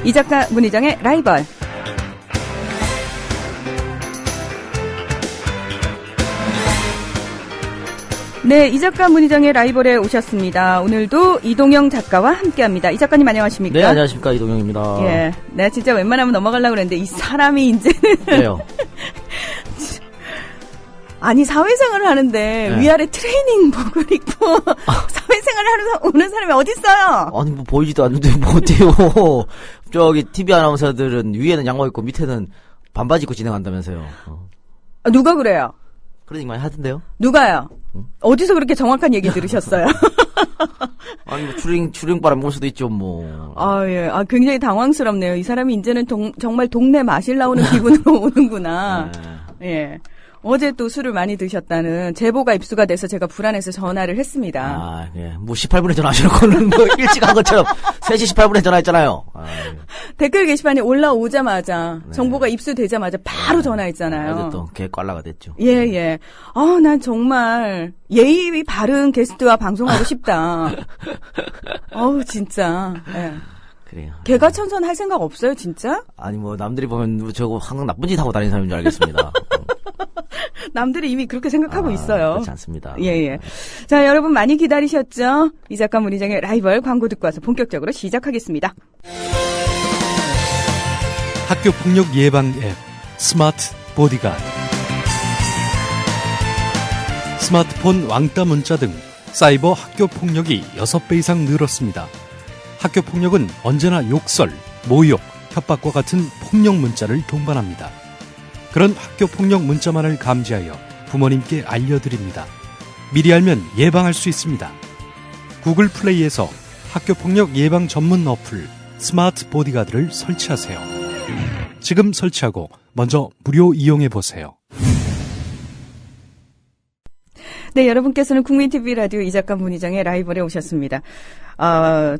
이 작가 문희정의 라이벌. 네, 이 작가 문희정의 라이벌에 오셨습니다. 오늘도 이동영 작가와 함께합니다. 이 작가님 안녕하십니까? 네, 안녕하십니까. 이동영입니다. 예, 내가 진짜 웬만하면 넘어가려고 그랬는데 이 사람이 이제는 왜요? 아니 사회생활을 하는데 네. 위아래 트레이닝복을 입고 사회생활을 하는 오는 사람이 어딨어요? 아니 뭐 보이지도 않는데 뭐 어때요? 저기 TV 아나운서들은 위에는 양말 입고 밑에는 반바지 입고 진행한다면서요. 누가 그래요? 그런 얘기 많이 하던데요? 누가요? 어디서 그렇게 정확한 얘기 들으셨어요? 아니 뭐 추링바람 올 수도 있죠 뭐. 아 예, 굉장히 당황스럽네요. 이 사람이 이제는 정말 동네 마실 나오는 기분으로 오는구나. 네. 예. 어제 또 술을 많이 드셨다는 제보가 입수가 돼서 제가 불안해서 전화를 했습니다. 아, 예. 뭐 18분에 전화하시는 뭐 일찍 한 것처럼 3시 18분에 전화했잖아요. 아, 예. 댓글 게시판에 올라오자마자 네. 정보가 입수되자마자 바로 전화했잖아요. 어제 또 개꽐라가 됐죠. 예, 예. 난 정말 예의 바른 게스트와 방송하고 싶다. 진짜. 예. 그래요. 개가천선 할 생각 없어요, 진짜? 아니 뭐 남들이 보면 저거 항상 나쁜 짓 하고 다니는 사람인 줄 알겠습니다. 남들이 이미 그렇게 생각하고 있어요. 그렇지 않습니다. 예, 예. 자, 여러분 많이 기다리셨죠? 이 작가 문희정의 라이벌 광고 듣고 와서 본격적으로 시작하겠습니다. 학교 폭력 예방 앱 스마트 보디가드. 스마트폰 왕따 문자 등 사이버 학교 폭력이 6배 이상 늘었습니다. 학교 폭력은 언제나 욕설, 모욕, 협박과 같은 폭력 문자를 동반합니다. 그런 학교 폭력 문자만을 감지하여 부모님께 알려드립니다. 미리 알면 예방할 수 있습니다. 구글 플레이에서 학교 폭력 예방 전문 어플 스마트 보디가드를 설치하세요. 지금 설치하고 먼저 무료 이용해 보세요. 네, 여러분께서는 국민TV 라디오 이 작가 문희정의 라이벌에 오셨습니다.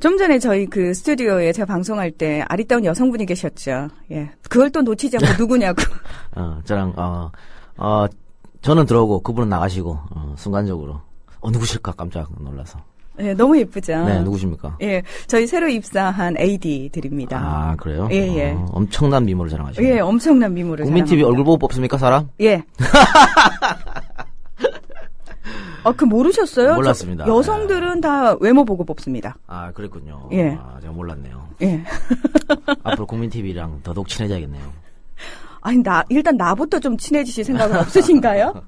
좀 전에 저희 그 스튜디오에 제가 방송할 때 아리따운 여성분이 계셨죠. 예. 그걸 또 놓치지 않고 누구냐고. 저랑, 저는 들어오고 그분은 나가시고, 순간적으로. 누구실까 깜짝 놀라서. 예, 너무 예쁘죠. 네, 누구십니까? 예, 저희 새로 입사한 AD들입니다. 아, 그래요? 예, 예. 엄청난 미모를 자랑하시네요. 예, 엄청난 미모를 국민TV 자랑합니다. 얼굴 보고 뽑습니까, 사람? 예. 모르셨어요? 몰랐습니다. 여성들은 다 외모 보고 뽑습니다. 아, 그랬군요. 예. 제가 몰랐네요. 예. 앞으로 국민TV랑 더더욱 친해져야겠네요. 아니, 일단 나부터 좀 친해지실 생각은 없으신가요?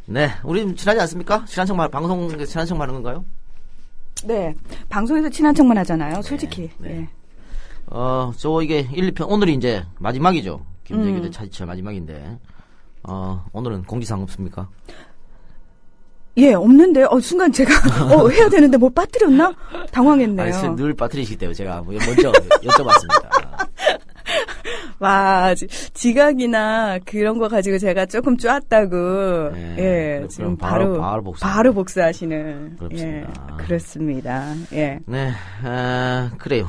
네, 우리 친하지 않습니까? 친한 척만, 방송에서 친한 척만 하는 건가요? 네. 방송에서 친한 척만 하잖아요, 솔직히. 네. 예. 이게 1, 2편, 오늘이 이제 마지막이죠. 김재규 대 차지철 마지막인데, 오늘은 공지사항 없습니까? 예, 없는데, 순간 제가, 해야 되는데 뭘 빠뜨렸나? 당황했네요. 아니, 늘 빠뜨리시기 때문에 제가 먼저 여쭤봤습니다. 와, 지각이나 그런 거 가지고 제가 조금 쪼았다고. 네, 예, 지금 바로 복수하시는. 그렇습니다. 예, 그렇습니다. 예. 네, 그래요.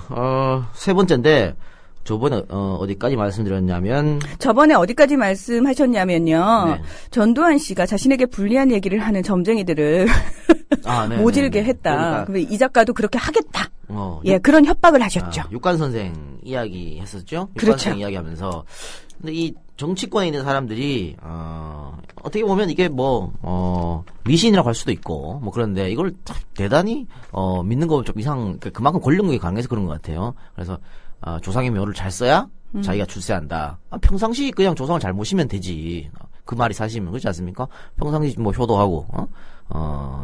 세 번째인데, 저번에, 어디까지 말씀드렸냐면. 저번에 어디까지 말씀하셨냐면요. 네. 전두환 씨가 자신에게 불리한 얘기를 하는 점쟁이들을 네, 모질게 네. 했다. 그러니까, 이 작가도 그렇게 하겠다. 그런 협박을 하셨죠. 육관 선생 이야기 했었죠? 육관 그렇죠. 선생 이야기 하면서. 근데 이 정치권에 있는 사람들이, 어떻게 보면 이게 미신이라고 할 수도 있고, 그런데 이걸 대단히, 믿는 거 좀 그만큼 권력력이 강해서 그런 것 같아요. 그래서, 조상의 묘를 잘 써야 자기가 출세한다. 평상시 그냥 조상을 잘 모시면 되지. 그 말이 사실이면 그렇지 않습니까? 평상시 효도하고,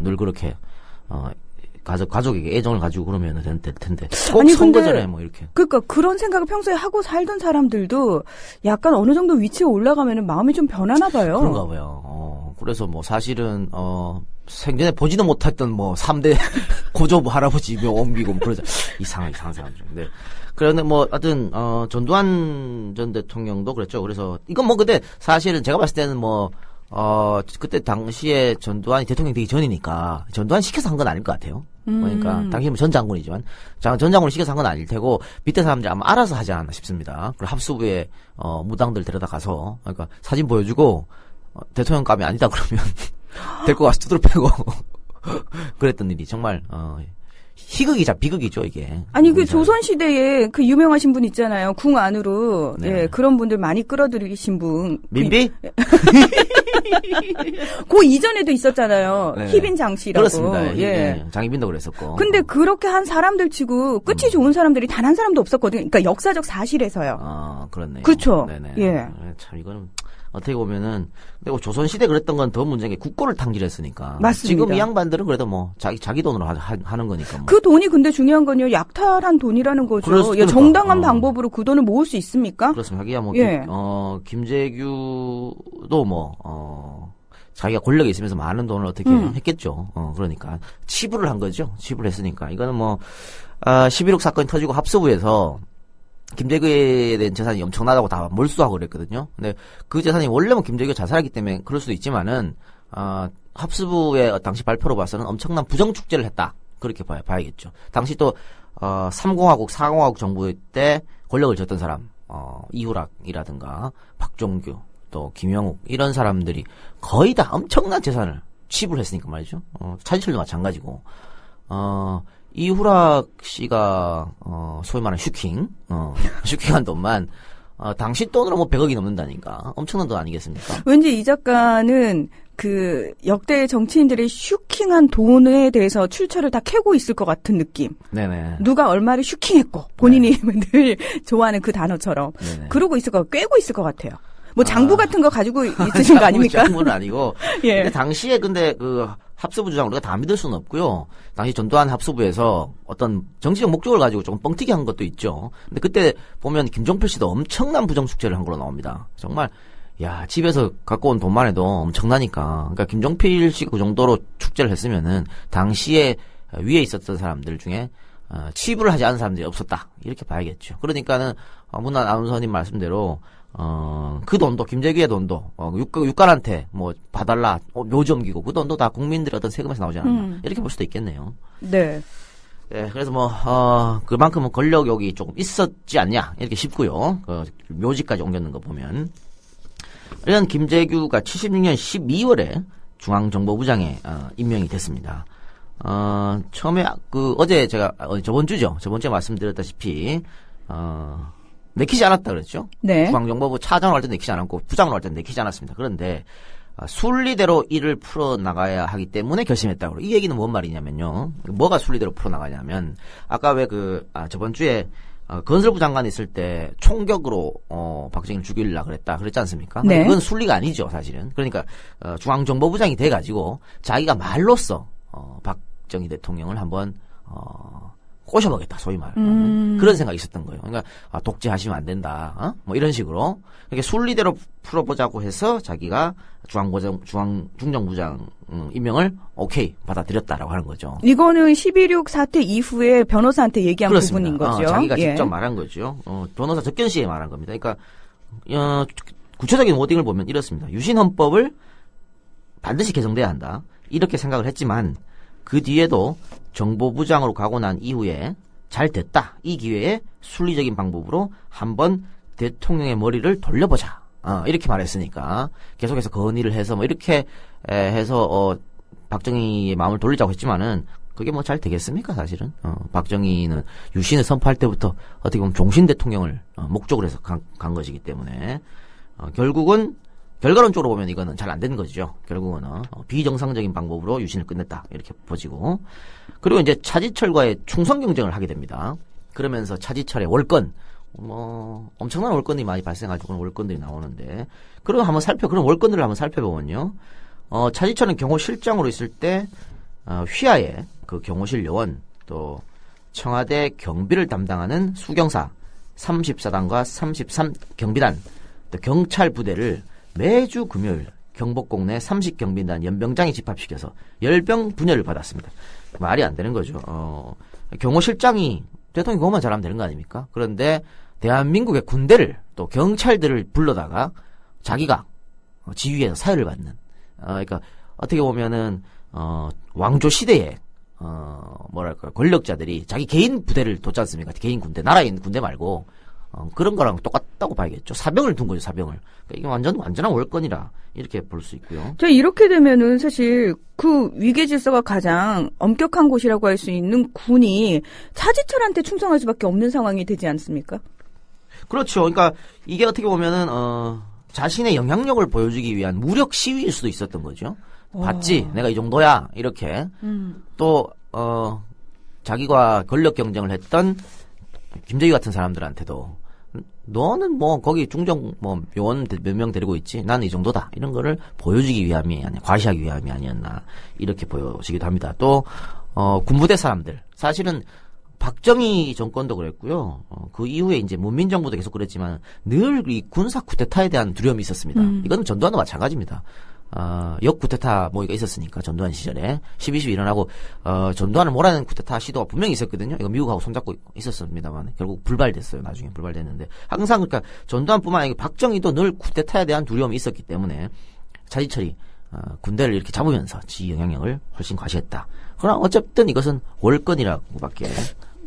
늘 그렇게, 가족에게 애정을 가지고 그러면 될 텐데. 꼭 선거 전에 이렇게. 그러니까 그런 생각을 평소에 하고 살던 사람들도 약간 어느 정도 위치에 올라가면은 마음이 좀 변하나 봐요. 그런가 봐요. 그래서 사실은, 생전에 보지도 못했던 3대 고조부 할아버지 묘 옮기고 그러자. 이상한 사람들. 네. 그런데 하여튼, 전두환 전 대통령도 그랬죠. 그래서, 이건 근데 사실은 제가 봤을 때는 그때 당시에 전두환이 대통령 되기 전이니까, 전두환 시켜서 한 건 아닐 것 같아요. 그러니까, 당시 전 장군이지만, 전 장군을 시켜서 한 건 아닐 테고, 밑에 사람들이 아마 알아서 하지 않았나 싶습니다. 그리고 합수부에, 무당들 데려다 가서, 그러니까 사진 보여주고, 대통령감이 아니다 그러면, 데리고 가서 두드려 패고, 그랬던 일이 정말, 희극이자 비극이죠, 이게. 아니, 그 조선시대에 그 유명하신 분 있잖아요. 궁 안으로, 네. 예, 그런 분들 많이 끌어들이신 분. 민비? 그 이전에도 있었잖아요. 네. 희빈장 씨라고. 그렇습니다. 예. 예. 장희빈도 그랬었고. 근데 그렇게 한 사람들 치고 끝이 좋은 사람들이 단 한 사람도 없었거든요. 그러니까 역사적 사실에서요. 아, 그렇네요. 그렇죠. 네네. 예. 참, 이거는, 어떻게 보면은, 근데 조선시대 그랬던 건 더 문제인 게 국고를 탕질했으니까. 맞습니다. 지금 이 양반들은 그래도 뭐, 자기 돈으로 하는 거니까. 뭐. 그 돈이 근데 중요한 건요. 약탈한 돈이라는 거죠. 그러니까. 정당한 방법으로 그 돈을 모을 수 있습니까? 그렇습니다. 자기가 뭐, 예. 김재규도 뭐, 자기가 권력에 있으면서 많은 돈을 어떻게 했겠죠. 그러니까. 치부를 한 거죠. 치부를 했으니까. 이거는 뭐, 11억 사건이 터지고 합수부에서 김재규에 대한 재산이 엄청나다고 다 몰수하고 그랬거든요. 근데 그 재산이 원래는 김재규가 자살하기 때문에 그럴 수도 있지만은, 합수부의 당시 발표로 봐서는 엄청난 부정축제를 했다. 그렇게 봐야겠죠. 당시 또, 3공화국, 4공화국 정부 때 권력을 쥐었던 사람, 이후락이라든가, 박종규, 또 김영욱, 이런 사람들이 거의 다 엄청난 재산을 취부를 했으니까 말이죠. 차지철도 마찬가지고, 이후락 씨가, 소위 말하는 슈킹한 돈만, 당시 돈으로 뭐 100억이 넘는다니까. 엄청난 돈 아니겠습니까? 왠지 이 작가는 그 역대 정치인들의 슈킹한 돈에 대해서 출처를 다 캐고 있을 것 같은 느낌. 네네. 누가 얼마를 슈킹했고 본인이 늘 좋아하는 그 단어처럼 네네. 그러고 있을 것, 꿰고 있을 것 같아요. 뭐 장부 같은 거 가지고 있으신 거 아닙니까? 장부는 아니고. 예. 근데 당시에 근데 그 합수부 주장을 우리가 다 믿을 수는 없고요. 당시 전두환 합수부에서 어떤 정치적 목적을 가지고 조금 뻥튀기 한 것도 있죠. 근데 그때 보면 김종필 씨도 엄청난 부정축제를 한 걸로 나옵니다. 정말 야, 집에서 갖고 온 돈만 해도 엄청나니까. 그러니까 김종필 씨가 그 정도로 축제를 했으면은 당시에 위에 있었던 사람들 중에 치부를 하지 않은 사람들이 없었다. 이렇게 봐야겠죠. 그러니까는 문화 아나운서님 말씀대로 그 돈도 김재규의 돈도 육관한테 뭐 봐달라 묘지 옮기고 그 돈도 다 국민들의 어떤 세금에서 나오지 않았나 이렇게 볼 수도 있겠네요. 네. 네, 그래서 뭐 그만큼은 권력욕이 조금 있었지 않냐 이렇게 싶고요. 묘지까지 옮겼는 거 보면 이런 김재규가 76년 12월에 중앙정보부장에 임명이 됐습니다. 처음에 어제 제가 저번 주에 말씀드렸다시피 내키지 않았다 그랬죠. 네. 중앙정보부 차장으로 할 때 내키지 않았고 부장으로 할 때 내키지 않았습니다. 그런데 순리대로 일을 풀어나가야 하기 때문에 결심했다고. 이 얘기는 뭔 말이냐면요. 뭐가 순리대로 풀어나가냐면 아까 왜 저번 주에 건설부 장관 있을 때 총격으로 박정희를 죽이려고 그랬지 않습니까? 네. 그건 순리가 아니죠, 사실은. 그러니까 중앙정보부장이 돼가지고 자기가 말로써 박정희 대통령을 한번 꼬셔보겠다, 소위 말하는 그런 생각이 있었던 거예요. 그러니까 독재하시면 안 된다, 뭐 이런 식으로. 그러니까 순리대로 풀어보자고 해서 자기가 중정부장 임명을 오케이 받아들였다라고 하는 거죠. 이거는 11.6 사태 이후에 변호사한테 얘기한 그렇습니다. 부분인 거죠. 자기가 예. 직접 말한 거죠. 변호사 접견 시에 말한 겁니다. 그러니까 구체적인 워딩을 보면 이렇습니다. 유신헌법을 반드시 개정돼야 한다. 이렇게 생각을 했지만 그 뒤에도 정보부장으로 가고 난 이후에 잘 됐다. 이 기회에 순리적인 방법으로 한번 대통령의 머리를 돌려보자. 이렇게 말했으니까 계속해서 건의를 해서 뭐 이렇게 해서 박정희의 마음을 돌리자고 했지만은 그게 뭐 잘 되겠습니까 사실은. 박정희는 유신을 선포할 때부터 어떻게 보면 종신 대통령을 목적으로 해서 간 것이기 때문에 결과론적으로 보면 이거는 잘 안 된 거죠. 결국은 비정상적인 방법으로 유신을 끝냈다 이렇게 보지고. 그리고 이제 차지철과의 충성 경쟁을 하게 됩니다. 그러면서 차지철의 월권 엄청난 월권이 많이 발생하고 그런 월권들이 나오는데 그런 월권들을 한번 살펴보면요. 차지철은 경호실장으로 있을 때 휘하에 그 경호실 요원 또 청와대 경비를 담당하는 수경사 34단과 33경비단 또 경찰 부대를 매주 금요일 경복궁 내 30경비단 연병장에 집합시켜서 열병 분열을 받았습니다. 말이 안 되는 거죠. 경호실장이 대통령이 그것만 잘하면 되는 거 아닙니까? 그런데 대한민국의 군대를 또 경찰들을 불러다가 자기가 지휘해서 사회를 받는. 그러니까 어떻게 보면은 왕조 시대에 권력자들이 자기 개인 부대를 뒀지 않습니까? 개인 군대, 나라에 있는 군대 말고 그런 거랑 똑같다고 봐야겠죠. 사병을 둔 거죠, 사병을. 그러니까 이게 완전한 월권이라 이렇게 볼 수 있고요. 저 이렇게 되면은 사실 그 위계 질서가 가장 엄격한 곳이라고 할 수 있는 군이 차지철한테 충성할 수밖에 없는 상황이 되지 않습니까? 그렇죠. 그러니까 이게 어떻게 보면은 자신의 영향력을 보여주기 위한 무력 시위일 수도 있었던 거죠. 봤지? 내가 이 정도야. 이렇게. 또 자기가 권력 경쟁을 했던 김정희 같은 사람들한테도 너는 뭐 거기 중정 뭐 요원 몇 명 데리고 있지. 나는 이 정도다. 이런 거를 보여주기 위함이 아니야. 과시하기 위함이 아니었나. 이렇게 보여지기도 합니다. 또 군부대 사람들. 사실은 박정희 정권도 그랬고요. 그 이후에 이제 문민정부도 계속 그랬지만 늘 이 군사 쿠데타에 대한 두려움이 있었습니다. 이건 전두환도 마찬가지입니다. 역쿠데타 모의가 있었으니까 전두환 시절에 12.12 일어나고 전두환을 몰아내는 쿠데타 시도가 분명히 있었거든요. 이거 미국하고 손잡고 있었습니다만 결국 불발됐어요. 나중에 불발됐는데 항상 그러니까 전두환뿐만 아니라 박정희도 늘 쿠데타에 대한 두려움이 있었기 때문에 차지철이 군대를 이렇게 잡으면서 지 영향력을 훨씬 과시했다. 그러나 어쨌든 이것은 월권이라고밖에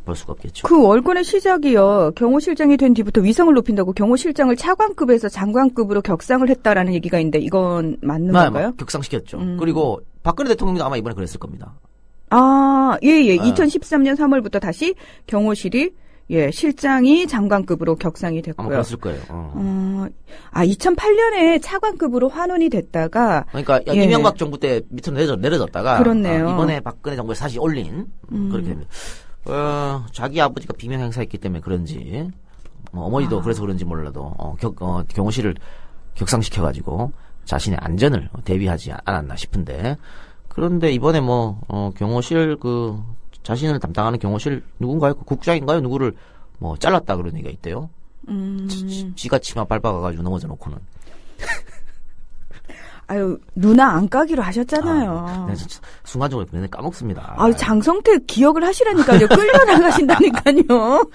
볼 수가 없겠죠. 그 월권의 시작이요. 경호실장이 된 뒤부터 위성을 높인다고 경호실장을 차관급에서 장관급으로 격상을 했다라는 얘기가 있는데 이건 맞는 건가요? 격상시켰죠. 그리고 박근혜 대통령도 아마 이번에 그랬을 겁니다. 아, 예. 2013년 3월부터 다시 경호실이 실장이 장관급으로 격상이 됐고요. 아마 그랬을 거예요. 2008년에 차관급으로 환원이 됐다가 그러니까 이명박 정부 때 밑으로 내려졌다가 그렇네요. 이번에 박근혜 정부에 다시 올린 그렇게 됩니다. 자기 아버지가 비명 행사했기 때문에 그런지 어머니도 그래서 그런지 몰라도 경호실을 격상시켜가지고 자신의 안전을 대비하지 않았나 싶은데 그런데 이번에 경호실 자신을 담당하는 경호실 누군가요? 국장인가요? 누구를 잘랐다 그런 얘기가 있대요. 지가 치마 밟아가지고 넘어져 놓고는. 아유, 누나 안 까기로 하셨잖아요. 네, 순간적으로 맨날 까먹습니다. 장성태 기억을 하시라니까요. 끌려나가신다니까요.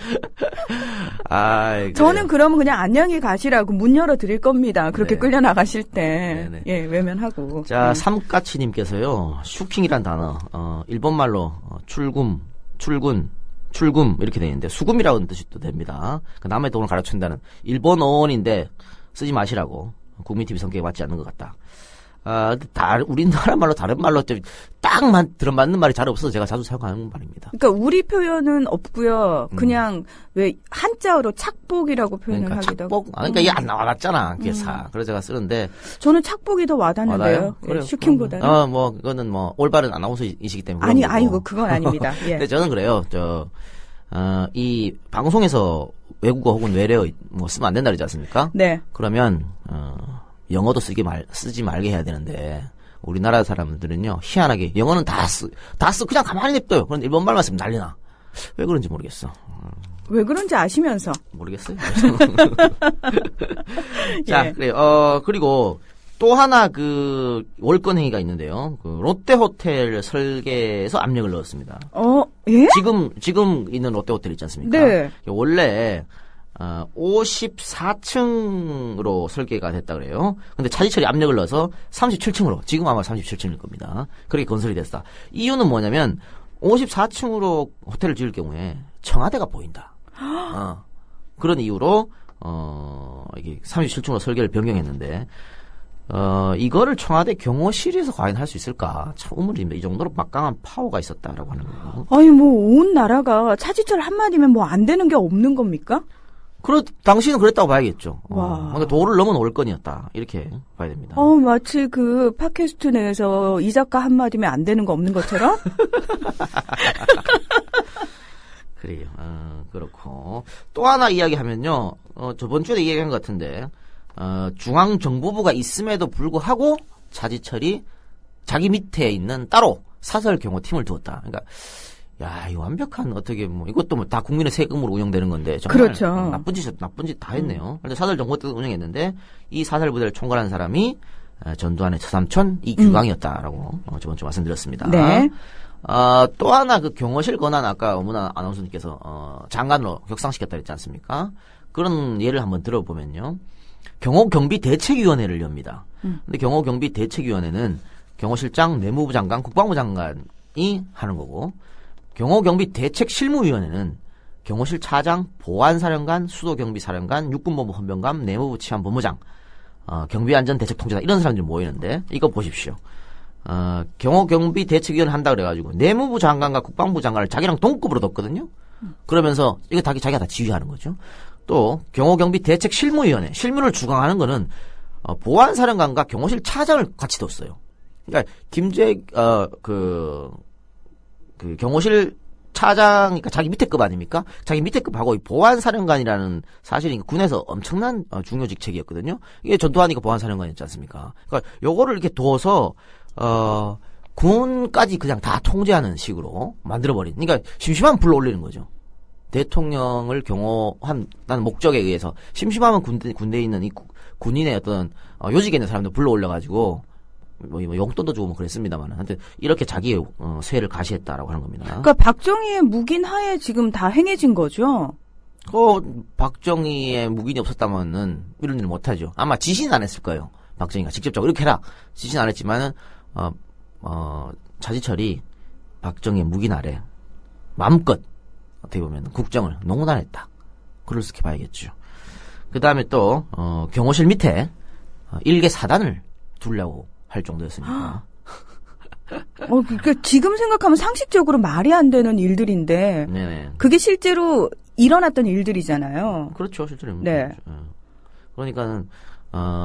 저는 그러면 그냥 안녕히 가시라고 문 열어드릴 겁니다. 그렇게 네. 끌려나가실 때. 네네. 예, 외면하고. 자, 삼까치님께서요, 슈킹이란 단어, 일본말로 출금 이렇게 되어 있는데, 수금이라는 뜻이 또 됩니다. 남의 돈을 가르친다는 일본 어원인데, 쓰지 마시라고. 국민TV 성격에 맞지 않는 것 같다. 우리나라 말로 다른 말로 딱 들어맞는 말이 잘 없어서 제가 자주 사용하는 말입니다. 그러니까 우리 표현은 없고요. 그냥 왜 한자어로 착복이라고 표현을 하기도 하고. 그러니까 이게 안 나와봤잖아. 기사. 그래서 제가 쓰는데. 저는 착복이 더 와닿는데요. 그래요? 슈킹보다는. 이거는 올바른 아나운서이시기 때문에. 아니고 그건 아닙니다. 예. 근데 저는 그래요. 이 방송에서 외국어 혹은 외래어 쓰면 안 된다 그러지 않습니까? 네. 그러면 영어도 쓰지 말게 해야 되는데 우리나라 사람들은요 희한하게 영어는 다 그냥 가만히 냅둬요. 그런데 일본말만 쓰면 난리나. 왜 그런지 모르겠어. 왜 그런지 아시면서. 모르겠어요. 자, 그래요. 그리고 또 하나 월권 행위가 있는데요. 롯데호텔 설계에서 압력을 넣었습니다. 예? 지금 있는 롯데호텔 있지 않습니까? 네. 원래 54층으로 설계가 됐다 그래요. 근데 차지철이 압력을 넣어서 37층으로, 지금 아마 37층일 겁니다. 그렇게 건설이 됐다. 이유는 뭐냐면 54층으로 호텔을 지을 경우에 청와대가 보인다. 그런 이유로 이게 37층으로 설계를 변경했는데 이거를 청와대 경호실에서 과연 할 수 있을까? 참 의문입니다. 이 정도로 막강한 파워가 있었다라고 하는 거예요. 아니 온 나라가 차지철 한마디면 안 되는 게 없는 겁니까? 당신은 그랬다고 봐야겠죠. 와. 그러니까 도를 넘은 월권이었다. 이렇게 봐야 됩니다. 마치 팟캐스트 내에서 이 작가 한마디면 안 되는 거 없는 것처럼? 그래요. 그렇고. 또 하나 이야기하면요. 저번 주에 이야기한 것 같은데, 중앙정보부가 있음에도 불구하고 차지철이 자기 밑에 있는 따로 사설 경호팀을 두었다. 그러니까, 이 완벽한 이것도 다 국민의 세금으로 운영되는 건데 정말 그렇죠. 나쁜 짓 다 했네요. 그런데 사설 정보팀을 운영했는데 이 사설 부대를 총괄한 사람이 전두환의 처삼촌 이규광이었다라고 저번 주에 말씀드렸습니다. 네. 또 하나 경호실 권한 아까 어머나 아나운서님께서 장관으로 격상시켰다 했지 않습니까? 그런 예를 한번 들어보면요. 경호경비대책위원회를 엽니다. 근데 경호경비대책위원회는 경호실장, 내무부 장관, 국방부 장관이 하는 거고 경호경비대책실무위원회는 경호실 차장, 보안사령관, 수도경비사령관, 육군본부 헌병감, 내무부 치안본부장, 경비안전대책통제단 이런 사람들이 모이는데 이거 보십시오. 경호경비 대책위원회 한다 그래가지고 내무부 장관과 국방부 장관을 자기랑 동급으로 뒀거든요. 그러면서 이거 자기가 다 지휘하는 거죠. 또 경호경비 대책실무위원회 실무를 주관하는 거는 보안사령관과 경호실 차장을 같이 뒀어요. 그러니까 그 경호실 차장이니까 자기 밑에 급 아닙니까? 자기 밑에 급하고 이 보안사령관이라는 사실이 군에서 엄청난 중요 직책이었거든요. 이게 전두환이가 보안사령관이었지 않습니까? 그러니까 요거를 이렇게 둬서 군까지 그냥 다 통제하는 식으로 만들어버린. 그러니까 심심하면 불러올리는 거죠. 대통령을 경호한다는 목적에 의해서 심심하면 군대에 있는 이 군인의 어떤 요직에 있는 사람들 불러올려가지고 뭐 용돈도 주고 뭐 그랬습니다만 하여튼 이렇게 자기의 쇠를 가시했다라고 하는 겁니다. 그러니까 박정희의 묵인 하에 지금 다 행해진 거죠? 박정희의 묵인이 없었다면은 이런 일을 못하죠. 아마 지시는 안 했을 거예요. 박정희가 직접적으로 이렇게 해라 지시는 안 했지만은 차지철이 박정희의 묵인 아래 마음껏 어떻게 보면 국정을 농단했다. 그렇게 봐야겠죠. 그 다음에 또 경호실 밑에 일개 사단을 두려고 할 정도였으니까. 그러니까 지금 생각하면 상식적으로 말이 안 되는 일들인데, 네네. 그게 실제로 일어났던 일들이잖아요. 그렇죠, 실제로. 네. 그러니까는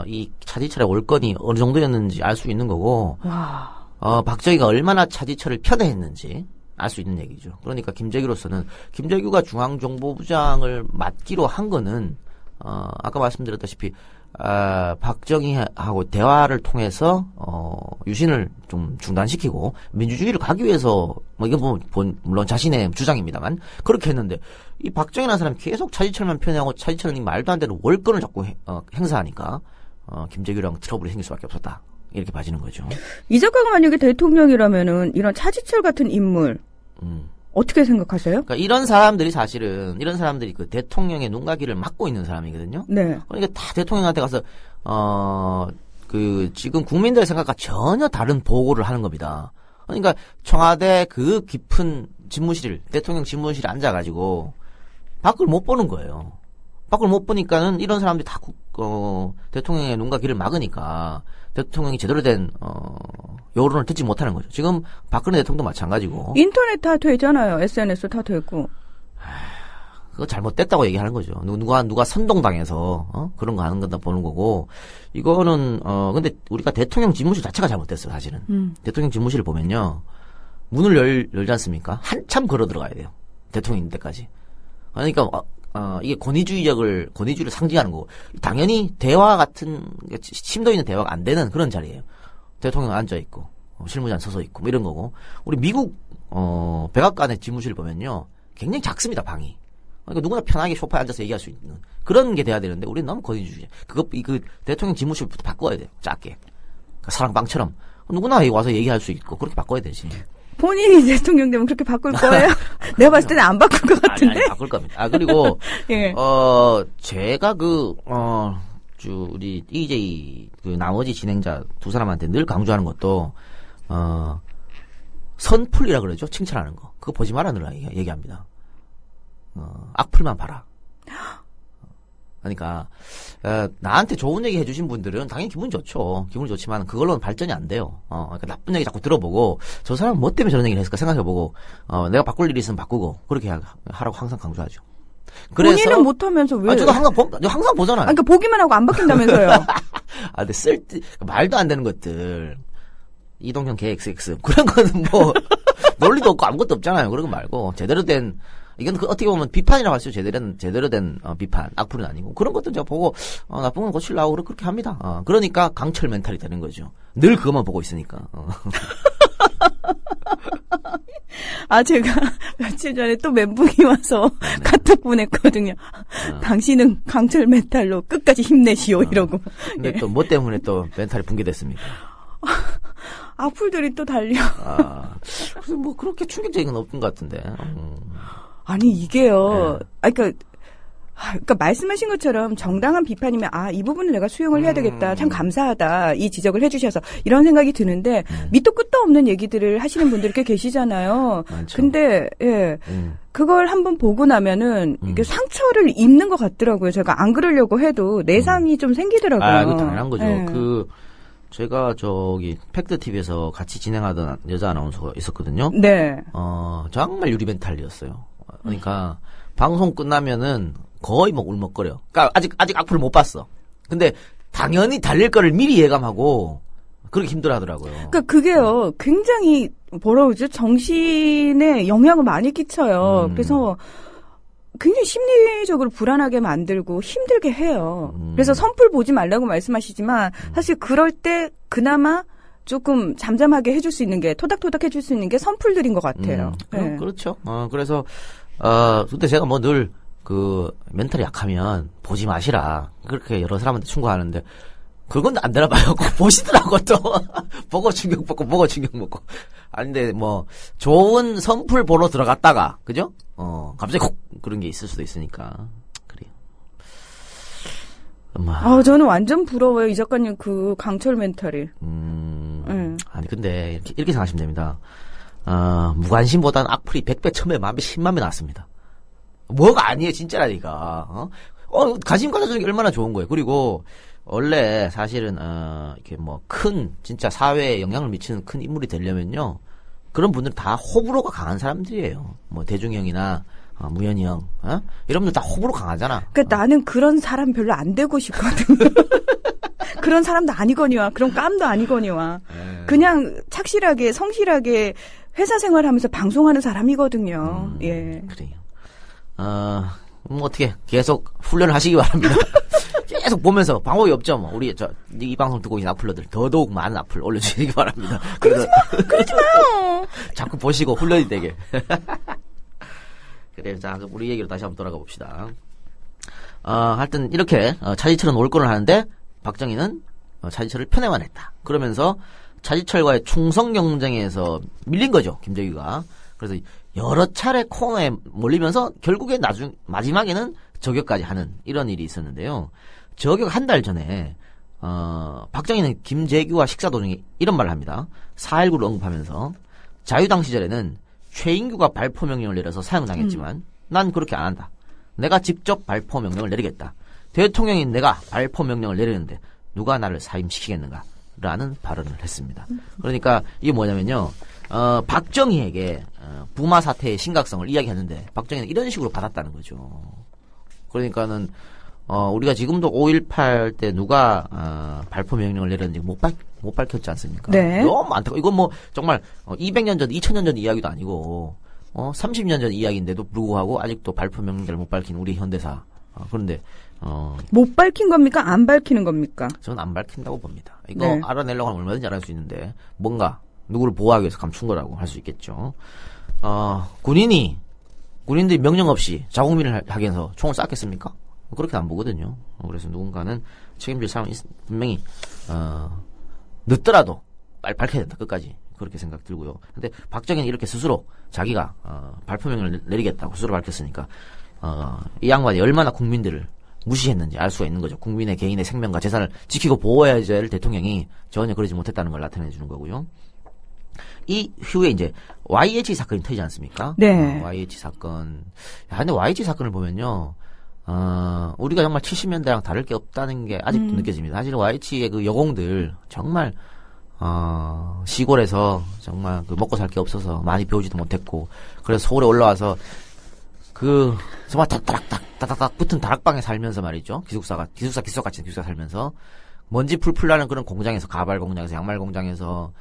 이 차지철의 월권이 어느 정도였는지 알 수 있는 거고, 와. 박정희가 얼마나 차지철을 편애했는지 알 수 있는 얘기죠. 그러니까 김재규로서는 김재규가 중앙정보부장을 맡기로 한 거는 아까 말씀드렸다시피 박정희하고 대화를 통해서 유신을 좀 중단시키고 민주주의를 가기 위해서 뭐 이건 뭐 물론 자신의 주장입니다만 그렇게 했는데 이 박정희라는 사람이 계속 차지철만 편애하고 차지철은 말도 안 되는 월권을 자꾸 행사하니까 김재규랑 트러블이 생길 수밖에 없었다. 이렇게 봐지는 거죠. 이 작가가 만약에 대통령이라면은 이런 차지철 같은 인물 어떻게 생각하세요? 그러니까 이런 사람들이 그 대통령의 눈과 귀를 막고 있는 사람이거든요. 네. 그러니까 다 대통령한테 가서 그 지금 국민들의 생각과 전혀 다른 보고를 하는 겁니다. 그러니까 청와대 그 깊은 대통령 집무실에 앉아가지고 밖을 못 보는 거예요. 밖을 못 보니까는 이런 사람들이 다 대통령의 눈과 귀를 막으니까 대통령이 제대로 된 여론을 듣지 못하는 거죠. 지금 박근혜 대통령도 마찬가지고. 인터넷 다 되잖아요. SNS 다 되고. 그거 잘못됐다고 얘기하는 거죠. 누가 선동당해서 그런 거 하는 거다 보는 거고. 이거는 근데 우리가 대통령 집무실 자체가 잘못됐어요, 사실은. 대통령 집무실을 보면요. 문을 열지 않습니까? 한참 걸어 들어가야 돼요. 대통령 있는 데까지. 그러니까 이게 권위주의를 상징하는 거고. 당연히 대화 같은, 심도 있는 대화가 안 되는 그런 자리예요. 대통령 앉아있고, 실무자는 서서 있고, 뭐 이런 거고. 우리 미국, 백악관의 집무실 보면요. 굉장히 작습니다, 방이. 그러니까 누구나 편하게 소파에 앉아서 얘기할 수 있는. 그런 게 돼야 되는데, 우리는 너무 권위주의야. 그 대통령 집무실부터 바꿔야 돼요. 작게. 그러니까 사랑방처럼. 누구나 와서 얘기할 수 있고, 그렇게 바꿔야 되지. 본인이 대통령 되면 그렇게 바꿀 거예요? 내가 봤을 때는 안 바꿀 것 같은데? 아니, 바꿀 겁니다. 그리고, 예. 제가 우리 EJ, 나머지 진행자 두 사람한테 늘 강조하는 것도, 선풀이라 그러죠? 칭찬하는 거. 그거 보지 마라 늘 얘기합니다. 악플만 봐라. 그러니까, 나한테 좋은 얘기 해주신 분들은 당연히 기분이 좋죠. 기분이 좋지만 그걸로는 발전이 안 돼요. 그러니까 나쁜 얘기 자꾸 들어보고, 저 사람은 뭐 때문에 저런 얘기를 했을까 생각해보고, 내가 바꿀 일이 있으면 바꾸고, 그렇게 하라고 항상 강조하죠. 그래서. 본인은 못하면서 왜? 저도 항상 보잖아요. 그러니까 보기만 하고 안 바뀐다면서요. 근데 말도 안 되는 것들. 이동형 KXX. 그런 거는 뭐, 논리도 없고 아무것도 없잖아요. 그런 거 말고, 제대로 된, 이건 어떻게 보면 비판이라고 할 수 있죠. 제대로 된 비판, 악플은 아니고 그런 것도 제가 보고 나쁜 건 고치려고 그렇게 합니다. 그러니까 강철 멘탈이 되는 거죠. 늘 그것만 보고 있으니까. 제가 며칠 전에 또 멘붕이 와서 카톡 보냈거든요. 당신은 강철 멘탈로 끝까지 힘내시오 이러고. 근데 또 뭐 때문에 또 멘탈이 붕괴됐습니까? 악플들이 또 달려. 그래서 뭐 그렇게 충격적인 건 없던 것 같은데. 아니 이게요. 네. 그러니까 그러니까 말씀하신 것처럼 정당한 비판이면 이 부분을 내가 수용을 해야 되겠다. 참 감사하다. 이 지적을 해주셔서 이런 생각이 드는데 밑도 끝도 없는 얘기들을 하시는 분들이 꽤 계시잖아요. 많죠. 근데 그걸 한번 보고 나면은 이게 상처를 입는 것 같더라고요. 제가 안 그러려고 해도 내상이 좀 생기더라고요. 이거 당연한 거죠. 예. 제가 팩트 TV에서 같이 진행하던 여자 아나운서가 있었거든요. 네. 정말 유리멘탈이었어요. 그러니까 방송 끝나면은 거의 막 울먹거려. 그러니까 아직 악플을 못 봤어. 근데 당연히 달릴 거를 미리 예감하고 그렇게 힘들어하더라고요. 그러니까 그게요, 굉장히 뭐라 그러죠? 정신에 영향을 많이 끼쳐요. 그래서 굉장히 심리적으로 불안하게 만들고 힘들게 해요. 그래서 선풀 보지 말라고 말씀하시지만 사실 그럴 때 그나마 조금 잠잠하게 해줄 수 있는 게 토닥토닥 해줄 수 있는 게 선풀들인 것 같아요. 네. 그렇죠. 그래서 근데 제가 뭐 늘 멘탈이 약하면 보지 마시라 그렇게 여러 사람한테 충고하는데 그건 안 되나 봐요. 보시더라고 또 보고 충격 먹고 아닌데 뭐 좋은 선풀 보러 들어갔다가 그죠? 갑자기 콕 그런 게 있을 수도 있으니까 그래요. 저는 완전 부러워요 이 작가님 그 강철 멘탈이. 아니 근데 이렇게 생각하시면 됩니다. 무관심보다는 악플이 100배, 1000배, 만배, 10만 배 나왔습니다. 뭐가 아니에요, 진짜라니까. 관심 가져주는 게 얼마나 좋은 거예요. 그리고, 원래, 사실은, 이렇게 진짜 사회에 영향을 미치는 큰 인물이 되려면요. 그런 분들은 다 호불호가 강한 사람들이에요. 대중이 형이나, 무현이 형, 이런 분들 다 호불호 강하잖아. 그러니까 나는 그런 사람 별로 안 되고 싶거든. 그런 사람도 아니거니와, 그런 깜도 아니거니와. 그냥 착실하게, 성실하게 회사 생활하면서 방송하는 사람이거든요. 예. 그래요. 어떻게 계속 훈련을 하시기 바랍니다. 계속 보면서 방법이 없죠. 우리 이 방송 듣고 있는 악플러들 더더욱 많은 악플 올려주시기 바랍니다. 그러지 마. 자꾸 보시고 훈련이 되게. 그래, 자 우리 얘기로 다시 한번 돌아가 봅시다. 하여튼 이렇게 차지철은 올권을 하는데 박정희는 차지철을 편애만 했다. 그러면서 차지철과의 충성 경쟁에서 밀린 거죠, 김정희가. 그래서 여러 차례 코너에 몰리면서 결국에 마지막에는 저격까지 하는 이런 일이 있었는데요. 저격 한 달 전에 박정희는 김재규와 식사 도중에 이런 말을 합니다. 4.19를 언급하면서 자유당 시절에는 최인규가 발포 명령을 내려서 사형당했지만 난 그렇게 안 한다. 내가 직접 발포 명령을 내리겠다. 대통령인 내가 발포 명령을 내리는데 누가 나를 사임시키겠는가? 라는 발언을 했습니다. 그러니까 이게 뭐냐면요. 박정희에게 부마 사태의 심각성을 이야기했는데 박정희는 이런 식으로 받았다는 거죠. 그러니까는 우리가 지금도 5.18 때 누가 발포 명령을 내렸는지 못 밝혔지 않습니까? 네. 너무 안타까워. 이건 정말 200년 전, 2000년 전 이야기도 아니고 30년 전 이야기인데도 불구하고 아직도 발포 명령을 못 밝힌 우리 현대사. 그런데 못 밝힌 겁니까? 안 밝히는 겁니까? 저는 안 밝힌다고 봅니다. 이거 네. 알아내려고 하면 얼마든지 알아낼 수 있는데 뭔가 누구를 보호하기 위해서 감춘 거라고 할 수 있겠죠. 군인들이 명령 없이 자국민을 하기 위해서 총을 쐈겠습니까? 그렇게 안 보거든요. 그래서 누군가는 책임질 사람이 분명히 늦더라도 빨리 밝혀야 된다. 끝까지 그렇게 생각 들고요. 근데 박정희는 이렇게 스스로 자기가 발포 명령을 내리겠다고 스스로 밝혔으니까 이 양반이 얼마나 국민들을 무시했는지 알 수가 있는 거죠. 국민의 개인의 생명과 재산을 지키고 보호해야 될 대통령이 전혀 그러지 못했다는 걸 나타내 주는 거고요. 이 후에 이제 YH 사건이 터지지 않습니까? 네. YH 사건. 근데 YH 사건을 보면요. 우리가 정말 70년대랑 다를 게 없다는 게 아직도 느껴집니다. 사실 YH의 그 여공들 정말 시골에서 정말 먹고 살 게 없어서 많이 배우지도 못했고 그래서 서울에 올라와서 정말 따닥따닥 붙은 다락방에 살면서 말이죠. 기숙사같이 기숙사 살면서 먼지 풀풀 나는 그런 공장에서 가발 공장에서 양말 공장에서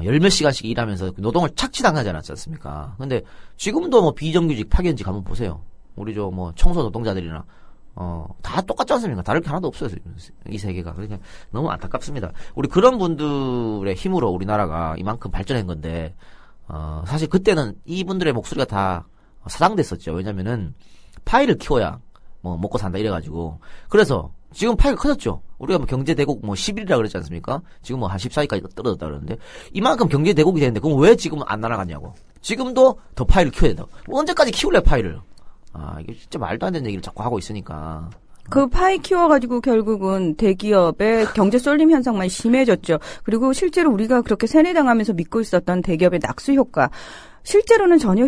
열몇 시간씩 일하면서 노동을 착취당하지 않았지 않습니까? 근데 지금도 비정규직 파견직 한번 보세요. 우리 청소 노동자들이나 다 똑같지 않습니까? 다를 게 하나도 없어요. 이 세계가. 그러니까 너무 안타깝습니다. 우리 그런 분들의 힘으로 우리나라가 이만큼 발전한 건데 사실 그때는 이분들의 목소리가 다 사장됐었죠. 왜냐면은 파이를 키워야 먹고 산다 이래가지고. 그래서 지금 파이가 커졌죠. 우리가 경제대국 11이라 그랬지 않습니까? 지금 한 14위까지 떨어졌다 그러는데 이만큼 경제대국이 되는데 그럼 왜 지금 안 날아갔냐고. 지금도 더 파이를 키워야 된다고. 언제까지 키울래 파이를. 이게 진짜 말도 안 되는 얘기를 자꾸 하고 있으니까. 그 파이 키워가지고 결국은 대기업의 경제 쏠림 현상만 심해졌죠. 그리고 실제로 우리가 그렇게 세뇌당하면서 믿고 있었던 대기업의 낙수 효과. 실제로는 전혀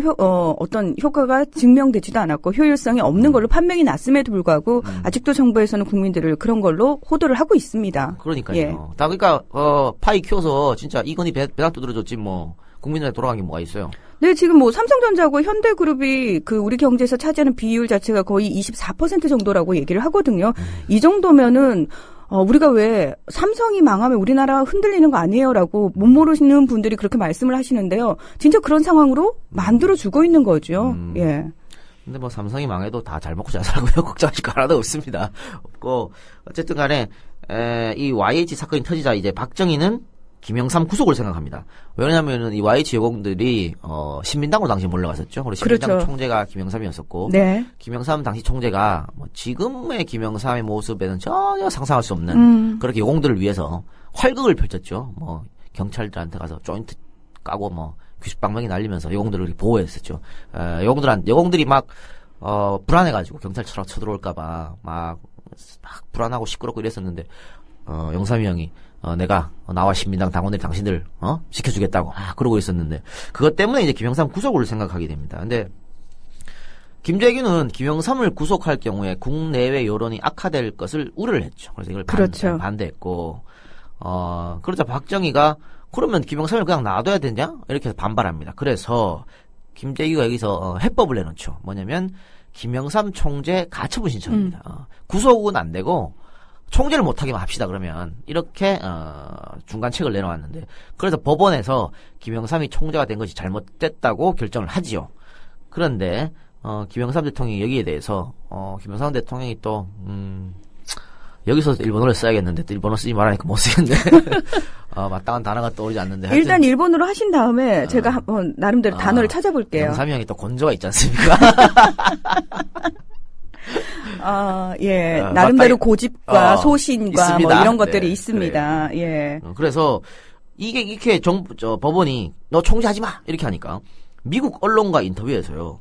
어떤 효과가 증명되지도 않았고 효율성이 없는 걸로 판명이 났음에도 불구하고 아직도 정부에서는 국민들을 그런 걸로 호도를 하고 있습니다. 그러니까요. 예. 다 그러니까 파이 키워서 진짜 이건희 배당 두드려줬지 뭐 국민들한테 돌아간 게 뭐가 있어요. 네, 지금 뭐 삼성전자하고 현대그룹이 그 우리 경제에서 차지하는 비율 자체가 거의 24% 정도라고 얘기를 하거든요. 이 정도면은 우리가 왜 삼성이 망하면 우리나라 흔들리는 거 아니에요라고 못 모르시는 분들이 그렇게 말씀을 하시는데요. 진짜 그런 상황으로 만들어주고 있는 거죠. 예. 근데 뭐 삼성이 망해도 다 잘 먹고 잘 살고요. 걱정하실 거 하나도 없습니다. 없고 어쨌든 간에 이 YH 사건이 터지자 이제 박정희는 김영삼 구속을 생각합니다. 왜냐하면은 이 YH 여공들이 신민당으로 당시 몰려갔었죠. 그리고 신민당 그렇죠. 총재가 김영삼이었었고, 네. 김영삼 당시 총재가 뭐 지금의 김영삼의 모습에는 전혀 상상할 수 없는 그렇게 여공들을 위해서 활극을 펼쳤죠. 뭐 경찰들한테 가서 조인트 까고 뭐 규식방망이 날리면서 여공들을 이렇게 보호했었죠. 여공들이 막 불안해가지고 경찰처럼 쳐들어올까봐 막 불안하고 시끄럽고 이랬었는데 영삼이 형이 내가 나와 신민당 당원들 당신들 지켜주겠다고 그러고 있었는데 그것 때문에 이제 김영삼 구속을 생각하게 됩니다. 근데 김재규는 김영삼을 구속할 경우에 국내외 여론이 악화될 것을 우려를 했죠. 그래서 이걸 그렇죠. 반대했고 그러자 박정희가 그러면 김영삼을 그냥 놔둬야 되냐 이렇게 반발합니다. 그래서 김재규가 여기서 해법을 내놓죠. 뭐냐면 김영삼 총재 가처분 신청입니다. 구속은 안 되고 총재를 못하게만 합시다 그러면 이렇게 중간책을 내놓았는데 그래서 법원에서 김영삼이 총재가 된 것이 잘못됐다고 결정을 하지요. 그런데 김영삼 대통령이 여기에 대해서 김영삼 대통령이 또 여기서 일본어를 써야겠는데 또 일본어 쓰지 말라니까 못 쓰겠네. 마땅한 단어가 떠오르지 않는데 일단 일본어로 하신 다음에 제가 한번 나름대로 단어를 찾아볼게요. 영삼이 형이 또 건조가 있지 않습니까? 예. 나름대로 고집과 소신과 있습니다. 뭐 이런 것들이 네, 있습니다. 그래요. 예. 그래서 이게 이렇게 법원이 너 총재하지 마 이렇게 하니까 미국 언론과 인터뷰에서요.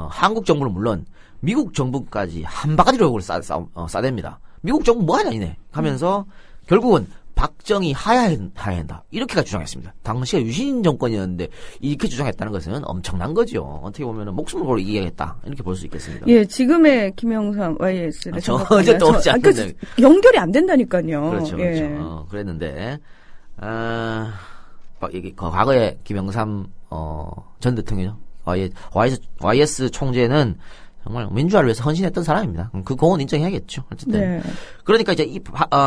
한국 정부는 물론 미국 정부까지 한 바가지로 욕을 싸댑니다. 미국 정부 뭐 하냐 이네 하면서 결국은 박정희 하야해야 한다 이렇게가 주장했습니다. 당시에 유신 정권이었는데 이렇게 주장했다는 것은 엄청난 거죠. 어떻게 보면 목숨을 걸고 이기겠다 이렇게 볼 수 있겠습니다. 예, 지금의 김영삼 YS를 전혀 떠오르지 않는데 연결이 안 된다니까요. 그렇죠, 예. 그렇죠. 그랬는데 이게 과거에 김영삼 전 대통령 YS 총재는 정말 민주화를 위해서 헌신했던 사람입니다. 그 공헌 인정해야겠죠. 어쨌든 네. 그러니까 이제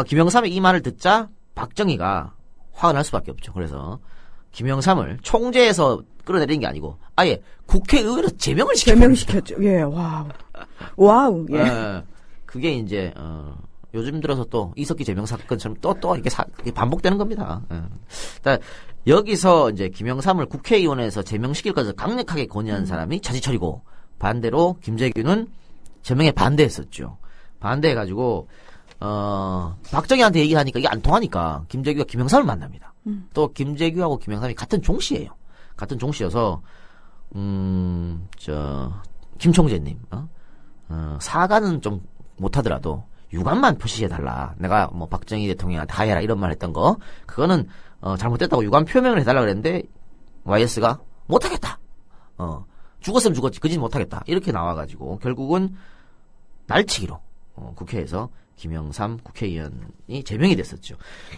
김영삼의 이 말을 듣자 박정희가 화가 날 수밖에 없죠. 그래서 김영삼을 총재에서 끌어내리는 게 아니고 아예 국회의원으로 제명을 제명시켰죠. 예, 와우. 예. 그게 이제 요즘 들어서 또 이석기 제명 사건처럼 또 이렇게 반복되는 겁니다. 그러니까 여기서 이제 김영삼을 국회의원에서 제명시킬 것을 강력하게 건의한 사람이 차지철이고 반대로 김재규는 제명에 반대했었죠. 반대해가지고 박정희한테 얘기하니까 이게 안 통하니까 김재규가 김영삼을 만납니다. 또 김재규하고 김영삼이 같은 종씨예요. 같은 종씨여서 김 총재님 사과는 좀 못하더라도 유감만 표시해달라. 내가 뭐 박정희 대통령한테 하해라 이런 말 했던 거 그거는 잘못됐다고 유감 표명을 해달라 그랬는데 YS가 못하겠다. 죽었으면 죽었지 그 짓 못하겠다. 이렇게 나와가지고 결국은 날치기로 국회에서 김영삼 국회의원이 제명이 됐었죠.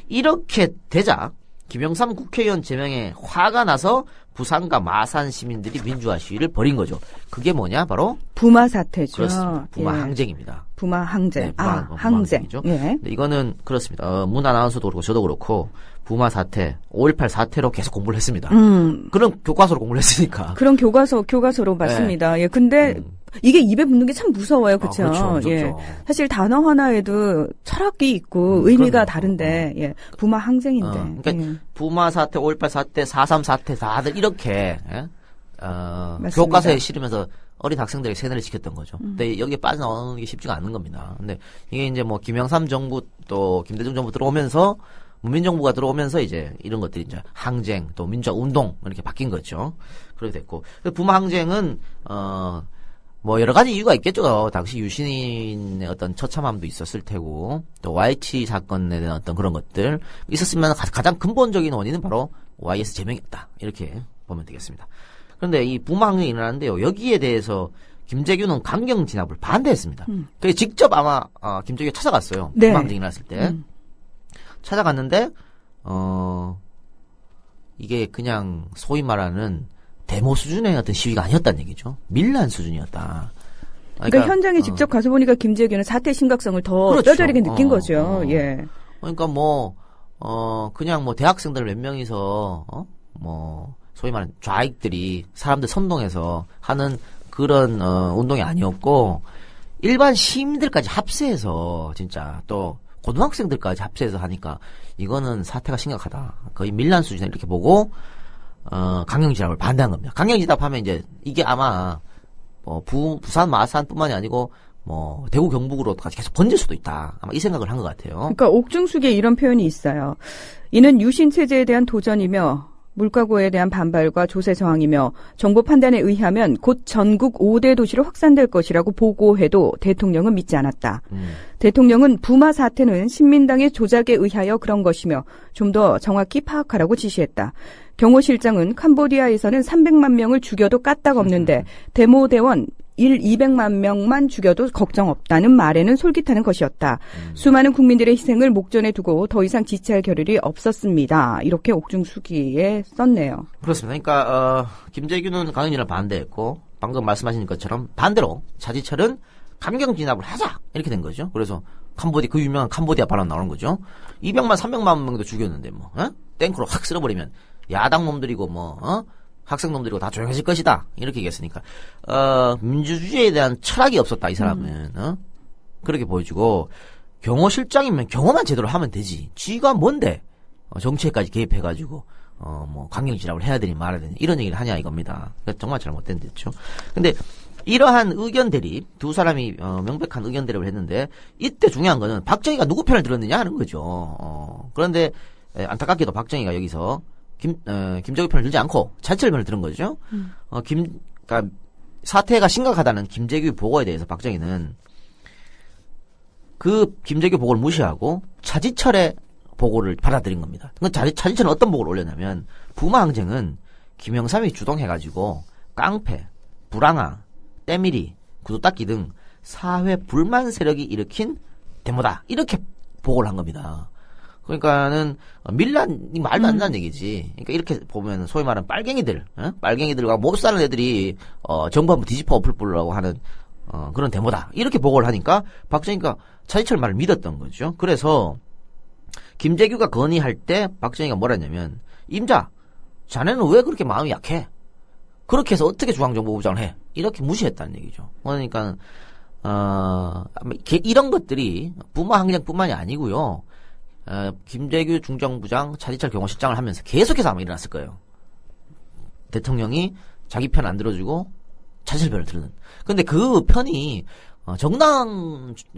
이렇게 되자 김영삼 국회의원 제명에 화가 나서 부산과 마산 시민들이 민주화 시위를 벌인 거죠. 그게 뭐냐? 바로 부마 사태죠. 그렇습니다. 부마 예. 항쟁입니다. 부마 항쟁. 네, 항쟁. 항쟁이죠. 예. 이거는 그렇습니다. 문 아나운서도 그렇고 저도 그렇고 부마 사태, 5.18 사태로 계속 공부를 했습니다. 그런 교과서로 공부를 했으니까. 그런 교과서로 맞습니다. 예. 근데 이게 입에 붙는 게 참 무서워요. 그렇죠? 그렇죠. 예. 사실 단어 하나에도 철학이 있고 의미가 다른데 예. 부마 항쟁인데. 그러니까 예. 부마 사태, 5.18 사태, 4.3 사태 다들 이렇게 교과서에 실으면서 어린 학생들에게 세뇌를 시켰던 거죠. 근데 여기에 빠져나오는 게 쉽지가 않은 겁니다. 근데 이게 이제 뭐 김영삼 정부 또 김대중 정부 들어오면서 문민정부가 들어오면서 이제 이런 것들이 이제 항쟁 또 민주화 운동 이렇게 바뀐 거죠. 그렇게 됐고 부마 항쟁은 뭐 여러 가지 이유가 있겠죠. 당시 유신의 어떤 처참함도 있었을 테고 또 YH 사건에 대한 어떤 그런 것들 있었으면 가장 근본적인 원인은 바로 YS 제명이었다. 이렇게 보면 되겠습니다. 그런데 이 부마항쟁이 일어났는데요. 여기에 대해서 김재규는 강경 진압을 반대했습니다. 그래서 직접 아마 김재규가 찾아갔어요. 네. 부마항쟁이 일어났을 때 찾아갔는데 이게 그냥 소위 말하는 데모 수준의 어떤 시위가 아니었다는 얘기죠. 밀란 수준이었다. 그러니까 현장에 직접 가서 보니까 김재규는 사태 심각성을 더 그렇죠. 뼈저리게 느낀 거죠. 예. 그러니까 그냥 대학생들 몇 명이서, 소위 말하는 좌익들이 사람들 선동해서 하는 그런, 운동이 아니었고, 일반 시민들까지 합세해서, 진짜, 또, 고등학생들까지 합세해서 하니까, 이거는 사태가 심각하다. 거의 밀란 수준에 이렇게 보고, 강경진압을 반대한 겁니다. 강경진압 하면 이제, 이게 아마, 부산, 마산뿐만이 아니고, 대구 경북으로까지 계속 번질 수도 있다. 아마 이 생각을 한 것 같아요. 그러니까 옥중숙에 이런 표현이 있어요. 이는 유신 체제에 대한 도전이며 물가고에 대한 반발과 조세 저항이며 정부 판단에 의하면 곧 전국 5대 도시로 확산될 것이라고 보고해도 대통령은 믿지 않았다. 대통령은 부마 사태는 신민당의 조작에 의하여 그런 것이며 좀 더 정확히 파악하라고 지시했다. 경호 실장은 캄보디아에서는 300만 명을 죽여도 까딱 없는데 데모대원 200만 명만 죽여도 걱정 없다는 말에는 솔깃하는 것이었다. 수많은 국민들의 희생을 목전에 두고 더 이상 지체할 겨를이 없었습니다. 이렇게 옥중수기에 썼네요. 그렇습니다. 그러니까 김재규는 강경진압을 반대했고 방금 말씀하신 것처럼 반대로 차지철은 강경진압을 하자 이렇게 된 거죠. 그래서 그 유명한 캄보디아 발언 나오는 거죠. 200만 300만 명도 죽였는데 땡크로 확 쓸어버리면 야당 놈들이고 학생 놈들이고 다 조용해질 것이다. 이렇게 얘기했으니까 민주주의에 대한 철학이 없었다. 이 사람은 그렇게 보여주고 경호 실장이면 경호만 제대로 하면 되지. 쥐가 뭔데 정치에까지 개입해가지고 강경진압을 해야 되니 말아야 되니 이런 얘기를 하냐 이겁니다. 정말 잘못된 데죠. 근데 이러한 의견 대립 두 사람이 명백한 의견 대립을 했는데 이때 중요한 거는 박정희가 누구 편을 들었느냐 하는 거죠. 그런데 안타깝게도 박정희가 여기서 김재규 편을 들지 않고 차지철 편을 들은 거죠. 그러니까 사태가 심각하다는 김재규 보고에 대해서 박정희는 그 김재규 보고를 무시하고 차지철의 보고를 받아들인 겁니다. 차지철은 어떤 보고를 올렸냐면 부마항쟁은 김영삼이 주동해가지고 깡패, 불황아, 때밀이, 구두닦기 등 사회 불만 세력이 일으킨 데모다. 이렇게 보고를 한 겁니다. 그러니까는 밀란이 말도 안 되는 얘기지. 그러니까 이렇게 보면 소위 말하는 빨갱이들과 못 사는 애들이 정부 한번 뒤집어 엎으려고 하는 그런 데모다. 이렇게 보고를 하니까 박정희가 차지철 말을 믿었던 거죠. 그래서 김재규가 건의할 때 박정희가 뭐라 했냐면 임자, 자네는 왜 그렇게 마음이 약해? 그렇게 해서 어떻게 중앙정보부장을 해? 이렇게 무시했다는 얘기죠. 그러니까 이런 것들이 부마항쟁뿐만이 아니고요. 김재규 중정부장 차지철 경호실장을 하면서 계속해서 아마 일어났을 거예요. 대통령이 자기 편 안 들어주고 차지철 편을 들는. 근데 그 편이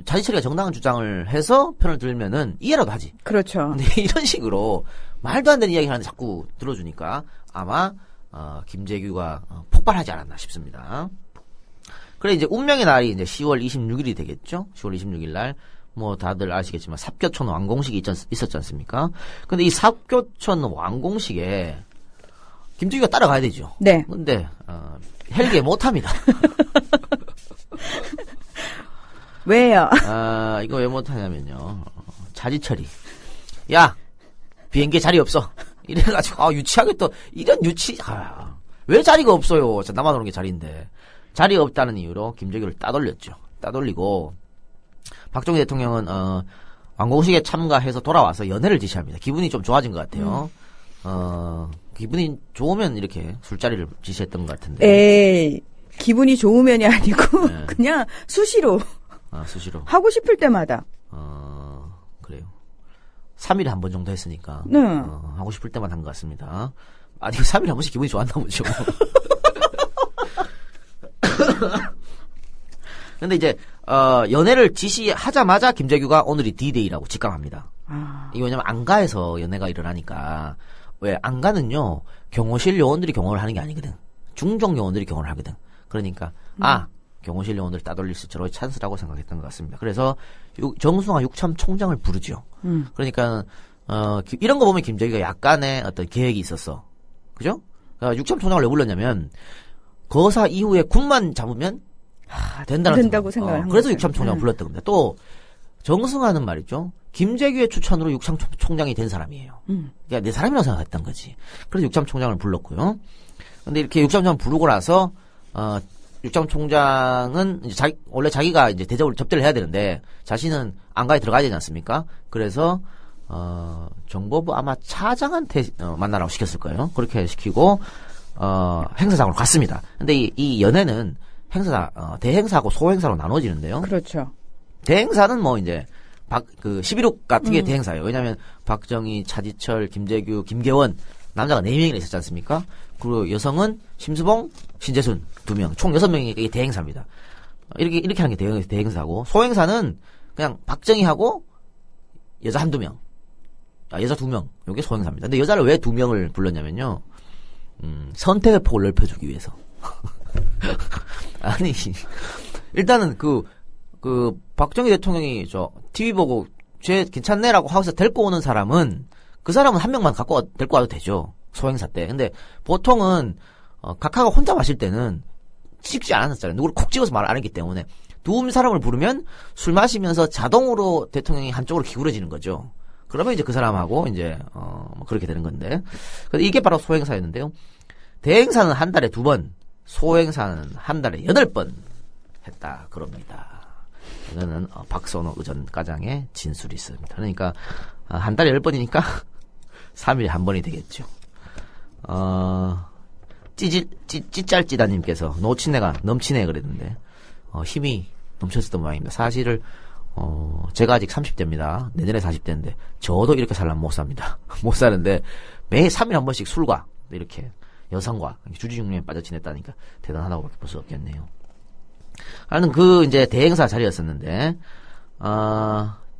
차지철이가 정당한 주장을 해서 편을 들면은 이해라도 하지. 그렇죠. 근데 이런 식으로 말도 안 되는 이야기를 하는데 자꾸 들어주니까 아마 김재규가 폭발하지 않았나 싶습니다. 그래 이제 운명의 날이 이제 10월 26일이 되겠죠. 10월 26일 날. 다들 아시겠지만 삽교촌 완공식이 있었지 않습니까? 근데 이 삽교촌 완공식에 김재규가 따라가야 되죠. 네. 근데 헬기에 못합니다. 왜요? 이거 왜 못하냐면요. 차지철이 야 비행기에 자리 없어. 이래가지고 유치하게 또 이런 왜 자리가 없어요? 나만 오는 게 자리인데 자리 없다는 이유로 김재규를 따돌렸죠. 따돌리고 박정희 대통령은 완공식에 참가해서 돌아와서 연회를 지시합니다. 기분이 좀 좋아진 것 같아요. 기분이 좋으면 이렇게 술자리를 지시했던 것 같은데. 에이, 기분이 좋으면이 아니고 네. 그냥 수시로. 수시로. 하고 싶을 때마다. 그래요. 3일에 한 번 정도 했으니까. 네. 하고 싶을 때만 한 것 같습니다. 아니 3일에 한 번씩 기분이 좋았나 보죠. 근데 이제 연애를 지시하자마자 김재규가 오늘이 D-Day라고 직감합니다. 이거 왜냐면 안가에서 연애가 일어나니까. 왜 안가는요 경호실 요원들이 경호를 하는 게 아니거든. 중정 요원들이 경호를 하거든. 그러니까 경호실 요원들 따돌릴 수 있도록 찬스라고 생각했던 것 같습니다. 그래서 정승화 육참 총장을 부르죠. 그러니까 이런 거 보면 김재규가 약간의 어떤 계획이 있었어. 그죠? 그러니까 육참 총장을 왜 불렀냐면 거사 이후에 군만 잡으면 된다고 생각을 한 그래서 거죠. 육참 총장을 불렀던 겁니다. 또 정승화는 말이죠. 김재규의 추천으로 육참 총장이 된 사람이에요. 그러니까 내 사람이라고 생각했던 거지. 그래서 육참 총장을 불렀고요. 근데 이렇게 육참 총장 부르고 나서 육참 총장은 이제 원래 자기가 이제 대접을 접대를 해야 되는데 자신은 안가에 들어가야 되지 않습니까? 그래서 정보부 아마 차장한테 만나라고 시켰을 거예요. 그렇게 시키고 행사장으로 갔습니다. 근데 이 연회는 대행사하고 소행사로 나눠지는데요. 그렇죠. 대행사는 뭐 이제 11호 같은 게 대행사예요. 왜냐하면 박정희, 차지철, 김재규, 김계원 남자가 4명이나 있었지 않습니까? 그리고 여성은 심수봉, 신재순 2명, 총 6명이 이게 대행사입니다. 이렇게 하는 게 대행사고, 소행사는 그냥 박정희하고 여자 1-2명, 여자 2명, 요게 소행사입니다. 근데 여자를 왜 2명을 불렀냐면요, 선택의 폭을 넓혀주기 위해서. 아니, 일단은 박정희 대통령이 TV 보고 쟤 괜찮네라고 하고서 데리고 오는 사람은 그 사람은 한 명만 데리고 와도 되죠. 소행사 때. 근데 보통은 각하가 혼자 마실 때는 찍지 않았잖아요. 누구를 콕 찍어서 말 안 했기 때문에 두 사람을 부르면 술 마시면서 자동으로 대통령이 한쪽으로 기울어지는 거죠. 그러면 이제 그 사람하고 이제 뭐 그렇게 되는 건데. 근데 이게 바로 소행사였는데요. 대행사는 한 달에 2번, 소행사는 한 달에 8번 했다 그럽니다. 이거는 박선호 의전 과장의 진술이 있습니다. 그러니까 한 달에 10번이니까 3일에 한 번이 되겠죠. 찌짤찌다님께서 노친내가 넘치네 그랬는데 힘이 넘쳤었던 모양입니다. 사실을 제가 아직 30대입니다. 내년에 40대인데 저도 이렇게 살려면 못 삽니다. 못 사는데 매해 3일에 한 번씩 술과 이렇게 여성과 주지중림에 빠져 지냈다니까 대단하다고밖에 볼 수 없겠네요. 하는 이제 대행사 자리였었는데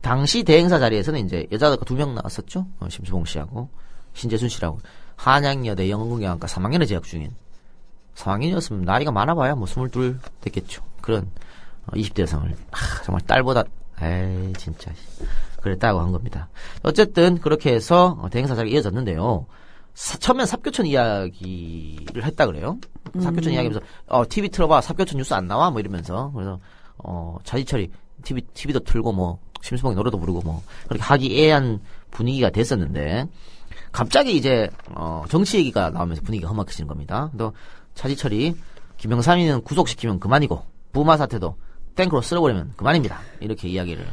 당시 대행사 자리에서는 이제 여자가 2명 나왔었죠. 심수봉 씨하고 신재순 씨라고 한양여대 영어공학과 3학년에 재학 중인 3학년이었으면 나이가 많아봐야 뭐 22 됐겠죠. 그런 20대 여성을 정말 딸보다 진짜 그랬다고 한 겁니다. 어쨌든 그렇게 해서 대행사 자리가 이어졌는데요. 처음엔 삽교촌 이야기를 했다 그래요. 삽교촌 이야기하면서 TV 틀어봐 삽교촌 뉴스 안 나와 뭐 이러면서 그래서 차지철이 TV도 틀고 뭐 심수봉이 노래도 부르고 뭐 그렇게 화기애애한 분위기가 됐었는데 갑자기 이제 정치 얘기가 나오면서 분위기가 험악해지는 겁니다. 또 차지철이 김영삼이는 구속시키면 그만이고 부마 사태도 탱크로 쓸어버리면 그만입니다. 이렇게 이야기를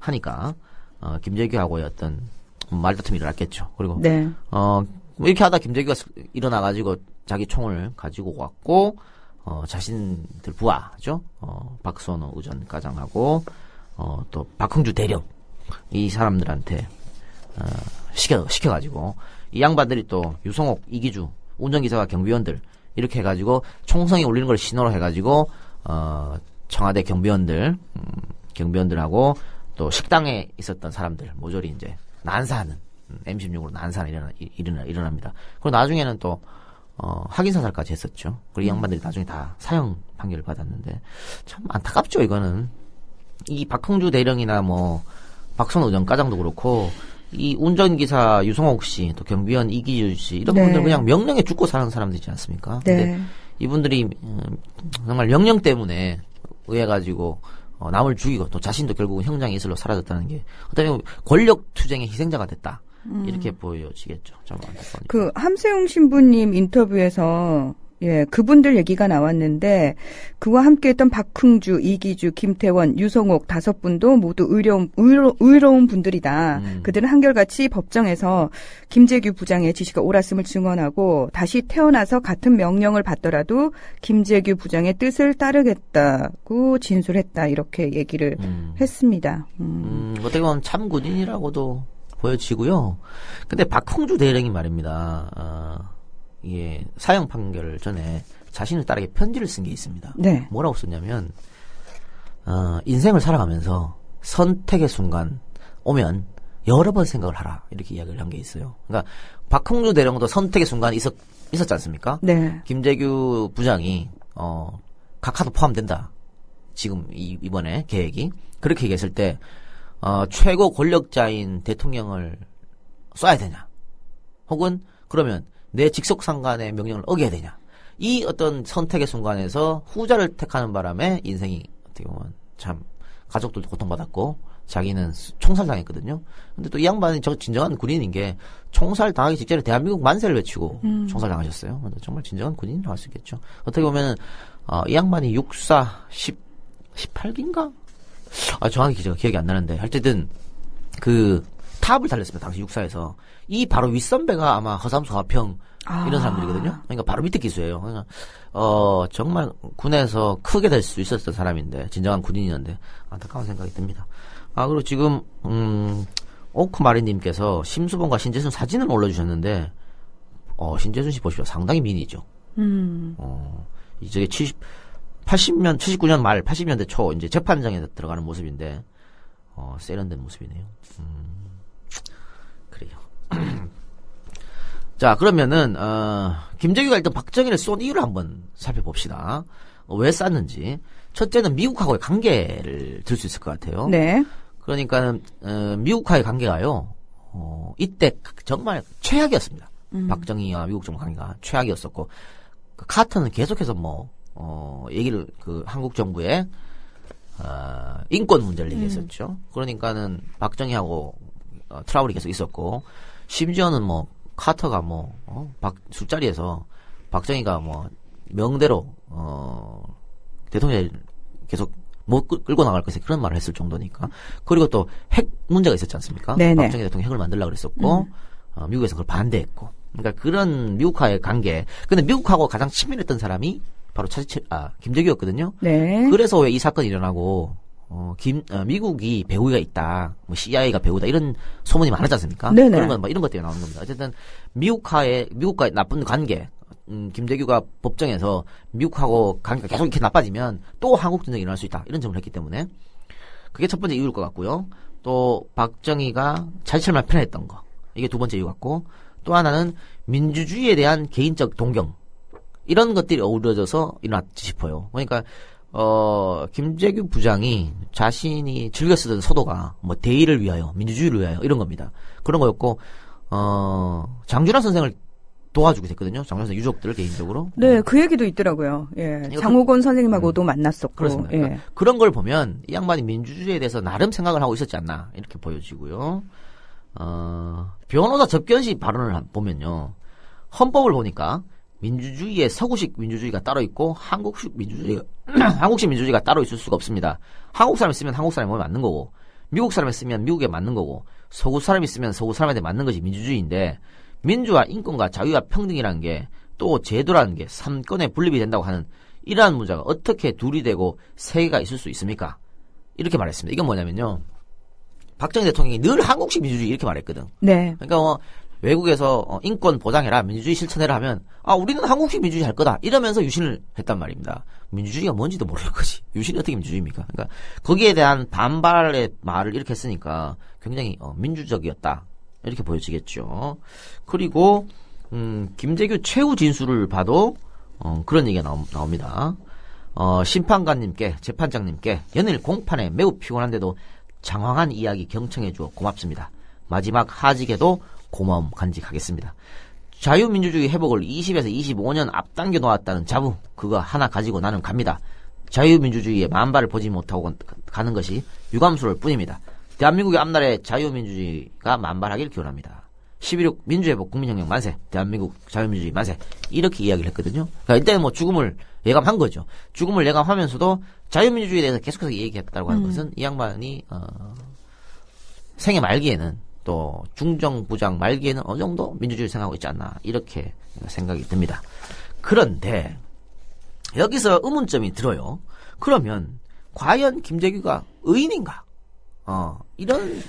하니까 김재규하고의 어떤 말다툼이 일어났겠죠. 그리고 네. 뭐 이렇게 하다 김재규가 일어나가지고 자기 총을 가지고 왔고 자신들 부하죠. 박선호 의전 과장하고 또 박흥주 대령 이 사람들한테 시켜가지고 이 양반들이 또 유성옥, 이기주, 운전기사와 경비원들 이렇게 해가지고 총성이 울리는 걸 신호로 해가지고 청와대 경비원들하고 또 식당에 있었던 사람들 모조리 이제 난사하는 M16으로 난사는 일어납니다. 그리고 나중에는 또 확인사살까지 했었죠. 그리고 이 양반들이 나중에 다 사형 판결을 받았는데 참 안타깝죠. 이거는 이 박흥주 대령이나 뭐 박선호 의전 과장도 그렇고 이 운전기사 유성옥 씨, 또 경비원 이기주 씨 이런 네. 분들 그냥 명령에 죽고 사는 사람들이지 않습니까? 네. 근데 이분들이 정말 명령 때문에 의해가지고 남을 죽이고 또 자신도 결국은 형장의 이슬로 사라졌다는 게 어떻게 보면 권력 투쟁의 희생자가 됐다. 이렇게 보여지겠죠. 좀 안타까워요. 함세웅 신부님 인터뷰에서 그분들 얘기가 나왔는데 그와 함께했던 박흥주, 이기주, 김태원, 유성옥 5분도 모두 의로운 분들이다. 그들은 한결같이 법정에서 김재규 부장의 지시가 옳았음을 증언하고 다시 태어나서 같은 명령을 받더라도 김재규 부장의 뜻을 따르겠다고 진술했다. 이렇게 얘기를 했습니다. 어떻게 보면 참 군인이라고도 보여지고요. 근데 박흥주 대령이 말입니다. 이게 사형 판결 전에 자신을 따르게 편지를 쓴 게 있습니다. 네. 뭐라고 썼냐면 인생을 살아가면서 선택의 순간 오면 여러 번 생각을 하라 이렇게 이야기를 한 게 있어요. 그러니까 박흥주 대령도 선택의 순간이 있었지 않습니까? 네. 김재규 부장이 각하도 포함된다. 지금 이번에 계획이 그렇게 얘기했을 때 최고 권력자인 대통령을 쏴야 되냐, 혹은 그러면 내 직속 상관의 명령을 어겨야 되냐, 이 어떤 선택의 순간에서 후자를 택하는 바람에 인생이 어떻게 보면 참 가족들도 고통받았고 자기는 총살당했거든요. 근데 또 이 양반이 진정한 군인인 게 총살 당하기 직전에 대한민국 만세를 외치고 총살당하셨어요. 정말 진정한 군인이라고 할 수 있겠죠. 어떻게 보면은 이 양반이 육사 18기인가? 정확히 제가 기억이 안 나는데 어쨌든 그 탑을 달렸습니다. 당시 육사에서. 이 바로 윗선배가 아마 허삼수 화평 이런 사람들이거든요. 그러니까 바로 밑에 기수예요. 그러니까 정말 군에서 크게 될 수 있었던 사람인데 진정한 군인이었는데 안타까운 생각이 듭니다. 그리고 지금 오크마리님께서 심수봉과 신재순 사진을 올려주셨는데 신재순 씨 보십시오. 상당히 미인이죠. 이제 79년 말 80년대 초 이제 재판장에 들어가는 모습인데 세련된 모습이네요. 그래요. 자, 그러면은 김재규가 일단 박정희를 쏜 이유를 한번 살펴봅시다. 왜 쐈는지. 첫째는 미국하고의 관계를 들 수 있을 것 같아요. 네. 그러니까는 미국과의 관계가요. 이때 정말 최악이었습니다. 박정희와 미국 정부 관계가 최악이었었고 그 카터는 계속해서 얘기를 한국 정부의 인권 문제를 얘기했었죠. 그러니까는 박정희하고 트러블이 계속 있었고 심지어는 카터가 술자리에서 박정희가 명대로 대통령을 계속 못 끌고 나갈 것에 그런 말을 했을 정도니까. 그리고 또 핵 문제가 있었지 않습니까? 네네. 박정희 대통령이 핵을 만들려고 그랬었고 미국에서 그걸 반대했고. 그러니까 그런 미국과의 관계. 근데 미국하고 가장 친밀했던 사람이 바로 김재규였거든요. 네. 그래서 왜 이 사건이 일어나고 미국이 배후가 있다, CIA가 배후다 이런 소문이 많았지 않습니까? 네네. 그런 건 이런 것 때문에 나오는 겁니다. 어쨌든 미국과의 나쁜 관계. 김재규가 법정에서 미국하고 관계가 계속 이렇게 나빠지면 또 한국 전쟁이 일어날 수 있다 이런 점을 했기 때문에 그게 첫 번째 이유일 것 같고요. 또 박정희가 자치철만 편했던 거 이게 두 번째 이유 같고 또 하나는 민주주의에 대한 개인적 동경 이런 것들이 어우러져서 일어났지 싶어요. 그러니까 김재규 부장이 자신이 즐겨 쓰던 서도가 대의를 위하여 민주주의를 위하여 이런 겁니다. 그런 거였고 장준하 선생을 도와주게 됐거든요. 장준하 선생 유족들 개인적으로. 네, 그 얘기도 있더라고요. 예. 장호곤 선생님하고도 만났었고. 그렇습니다. 예. 그러니까 그런 걸 보면 이 양반이 민주주의에 대해서 나름 생각을 하고 있었지 않나 이렇게 보여지고요. 변호사 접견시 발언을 보면요. 헌법을 보니까 민주주의에 서구식 민주주의가 따로 있고 한국식 민주주의가 따로 있을 수가 없습니다. 한국 사람이 쓰면 한국 사람이 몸에 맞는 거고 미국 사람이 쓰면 미국에 맞는 거고 서구 사람이 쓰면 서구 사람한테 맞는 것이 민주주의인데 민주와 인권과 자유와 평등이라는 게 또 제도라는 게 3권에 분립이 된다고 하는 이러한 문제가 어떻게 둘이 되고 세 개가 있을 수 있습니까? 이렇게 말했습니다. 이건 뭐냐면요. 박정희 대통령이 늘 한국식 민주주의 이렇게 말했거든. 네. 그러니까 외국에서 인권 보장해라, 민주주의 실천해라 하면 우리는 한국식 민주주의 할 거다 이러면서 유신을 했단 말입니다. 민주주의가 뭔지도 모를 거지. 유신이 어떻게 민주주의입니까? 그러니까 거기에 대한 반발의 말을 이렇게 했으니까 굉장히 민주적이었다 이렇게 보여지겠죠. 그리고 김재규 최후 진술을 봐도 그런 얘기가 나옵니다. 심판관님께 재판장님께 연일 공판에 매우 피곤한데도 장황한 이야기 경청해 주어 고맙습니다. 마지막 하직에도 고마움 간직하겠습니다. 자유민주주의 회복을 20에서 25년 앞당겨 놓았다는 자부 그거 하나 가지고 나는 갑니다. 자유민주주의의 만발을 보지 못하고 가는 것이 유감스러울 뿐입니다. 대한민국의 앞날에 자유민주주의가 만발하길 기원합니다. 11.6 민주회복 국민혁명 만세, 대한민국 자유민주주의 만세 이렇게 이야기를 했거든요. 그러니까 이때는 죽음을 예감한 거죠. 죽음을 예감하면서도 자유민주주의에 대해서 계속해서 얘기했다고 하는 것은 이 양반이 생애 말기에는 또 중정부장 말기에는 어느 정도 민주주의를 생각하고 있지 않나 이렇게 생각이 듭니다. 그런데 여기서 의문점이 들어요. 그러면 과연 김재규가 의인인가? 이런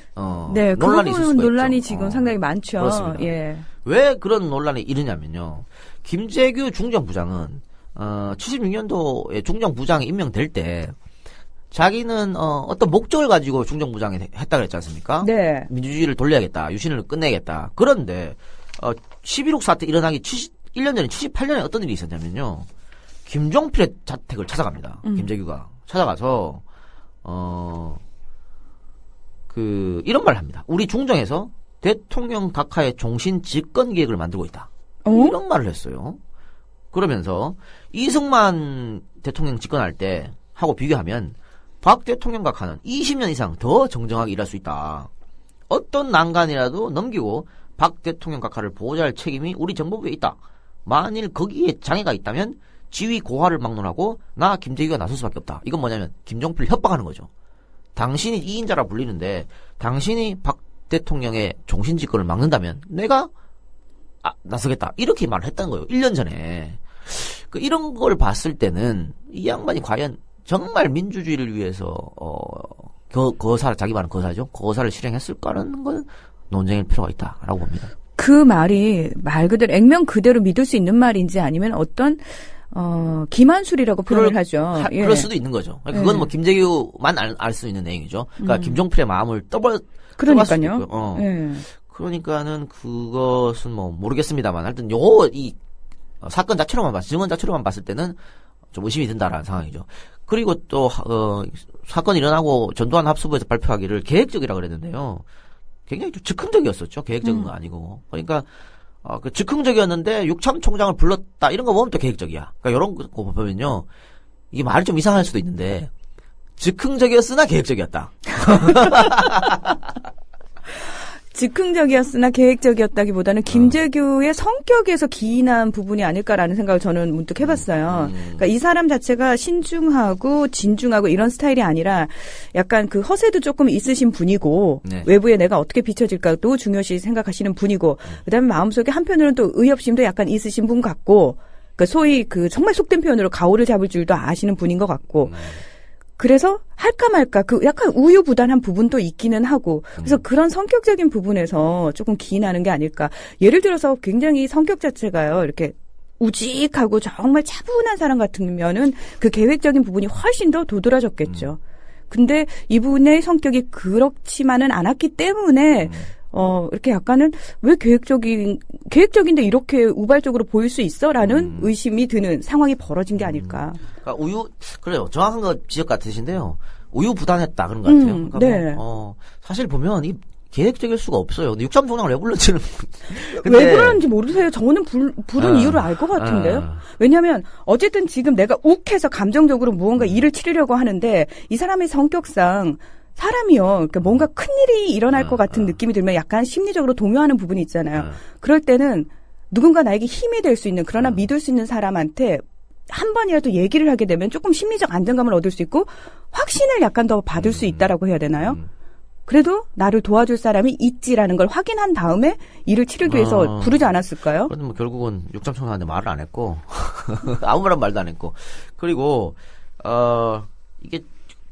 네, 논란이 있을 수가 논란이 있죠. 지금 상당히 많죠. 그렇습니다. 예. 왜 그런 논란이 일으냐면요. 김재규 중정부장은 76년도에 중정부장이 임명될 때 자기는 어떤 목적을 가지고 중정부장이 했다 그랬지 않습니까? 네. 민주주의를 돌려야겠다. 유신을 끝내야겠다. 그런데 11.6 사태 일어나기 1년 전에 78년에 어떤 일이 있었냐면요. 김종필의 자택을 찾아갑니다. 김재규가 찾아가서 이런 말을 합니다. 우리 중정에서 대통령 각하의 종신 집권 계획을 만들고 있다. 이런 말을 했어요. 그러면서 이승만 대통령 집권할 때 하고 비교하면 박 대통령 각하는 20년 이상 더 정정하게 일할 수 있다. 어떤 난간이라도 넘기고 박 대통령 각하를 보호할 책임이 우리 정보부에 있다. 만일 거기에 장애가 있다면 지위 고하를 막론하고 나 김재규가 나설 수밖에 없다. 이건 뭐냐면 김종필 협박하는 거죠. 당신이 2인자라 불리는데 당신이 박 대통령의 종신집권을 막는다면 내가 나서겠다. 이렇게 말을 했다는 거예요. 1년 전에. 이런 걸 봤을 때는 이 양반이 과연 정말 민주주의를 위해서 거사를 자기 말은 거사죠. 거사를 실행했을까라는 건 논쟁일 필요가 있다라고 봅니다. 그 말이 말 그대로 액면 그대로 믿을 수 있는 말인지 아니면 어떤 기만술이라고 표현을 하죠. 그럴 수도 있는 거죠. 그건 뭐 김재규만 알 수 있는 내용이죠. 그러니까 김종필의 마음을 그러니까요. 그러니까는 그것은 뭐 모르겠습니다만 하여튼 이 사건 자체로만 증언 자체로만 봤을 때는 좀 의심이 든다라는 상황이죠. 그리고 또 사건이 일어나고 전두환 합수부에서 발표하기를 계획적이라고 그랬는데요. 굉장히 좀 즉흥적이었었죠. 계획적인 거 아니고. 그러니까 즉흥적이었는데 육참 총장을 불렀다 이런 거 보면 또 계획적이야. 그러니까 이런 거 보면요. 이게 말이 좀 이상할 수도 있는데 즉흥적이었으나 계획적이었다. 즉흥적이었으나 계획적이었다기보다는 김재규의 성격에서 기인한 부분이 아닐까라는 생각을 저는 문득 해봤어요. 그러니까 이 사람 자체가 신중하고 진중하고 이런 스타일이 아니라 약간 그 허세도 조금 있으신 분이고 외부에 내가 어떻게 비춰질까도 중요시 생각하시는 분이고 그다음에 마음속에 한편으로는 또 의협심도 약간 있으신 분 같고 그러니까 소위 그 정말 속된 표현으로 가오를 잡을 줄도 아시는 분인 것 같고 그래서 할까 말까 그 약간 우유부단한 부분도 있기는 하고 그래서 그런 성격적인 부분에서 조금 기인하는 게 아닐까. 예를 들어서 굉장히 성격 자체가요. 이렇게 우직하고 정말 차분한 사람 같으면은 그 계획적인 부분이 훨씬 더 도드라졌겠죠. 근데 이분의 성격이 그렇지만은 않았기 때문에 이렇게 약간은 왜 계획적인데 이렇게 우발적으로 보일 수 있어라는 의심이 드는 상황이 벌어진 게 아닐까. 그러니까 그래요. 정확한 거 지적 같으신데요. 우유부단했다 그런 것 같아요. 그러니까 네. 사실 보면 이 계획적일 수가 없어요. 근데 육참 총장을 왜 불렀지는. 왜 그러는지 모르세요. 저는 부른 이유를 알 것 같은데요. 왜냐하면 어쨌든 지금 내가 욱해서 감정적으로 무언가 일을 치르려고 하는데 이 사람의 성격상 사람이요. 그러니까 뭔가 큰일이 일어날 것 같은 느낌이 들면 약간 심리적으로 동요하는 부분이 있잖아요. 그럴 때는 누군가 나에게 힘이 될 수 있는 그러나 믿을 수 있는 사람한테 한 번이라도 얘기를 하게 되면 조금 심리적 안정감을 얻을 수 있고 확신을 약간 더 받을 수 있다라고 해야 되나요? 그래도 나를 도와줄 사람이 있지라는 걸 확인한 다음에 일을 치르기 위해서 부르지 않았을까요? 그런데 뭐 결국은 육참총장한테 말을 안 했고 아무런 말도 안 했고 그리고 이게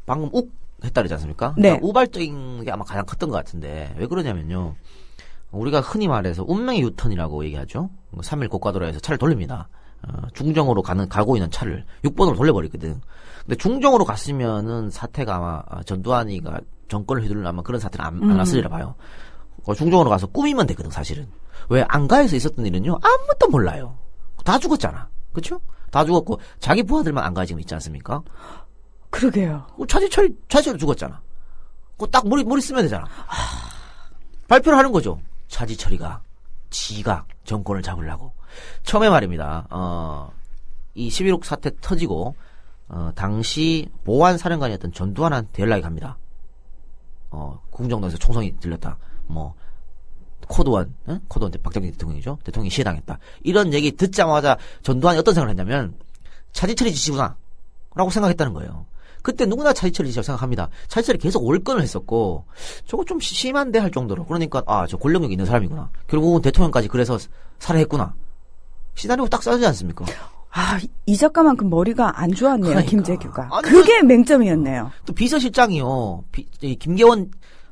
방금 욱 했다 그러지 않습니까? 네. 그러니까 우발적인 게 아마 가장 컸던 것 같은데 왜 그러냐면요. 우리가 흔히 말해서 운명의 유턴이라고 얘기하죠. 3일 고가도로에서 차를 돌립니다. 중정으로 가고 있는 차를 6번으로 돌려버리거든. 근데 중정으로 갔으면은 사태가 아마 전두환이가 정권을 휘두르는 아마 그런 사태는 안 났으리라 봐요. 중정으로 가서 꾸미면 되거든 사실은. 왜 안가에서 있었던 일은요 아무것도 몰라요. 다 죽었잖아. 그렇죠? 다 죽었고 자기 부하들만 안가에 지금 있지 않습니까? 그러게요. 차지철 죽었잖아. 딱 머리 쓰면 되잖아. 발표를 하는 거죠. 차지철이가 지가 정권을 잡으려고. 처음에 말입니다. 이 11.6 사태 터지고 당시 보안사령관이었던 전두환한테 연락이 갑니다. 궁정동에서 총성이 들렸다. 코드원 때 박정희 대통령이죠. 대통령이 시해당했다. 이런 얘기 듣자마자 전두환이 어떤 생각을 했냐면 차지철이 지시구나 라고 생각했다는 거예요. 그때 누구나 차지철이 지시라고 생각합니다. 차지철이 계속 올건을 했었고 저거 좀 심한데 할 정도로. 그러니까 저 권력력 있는 사람이구나. 결국은 대통령까지 그래서 살해했구나. 시나리오 딱 써지지 않습니까? 이 작가만큼 머리가 안 좋았네요. 그러니까. 김재규가. 그게 맹점이었네요. 또 비서실장이요. 김계원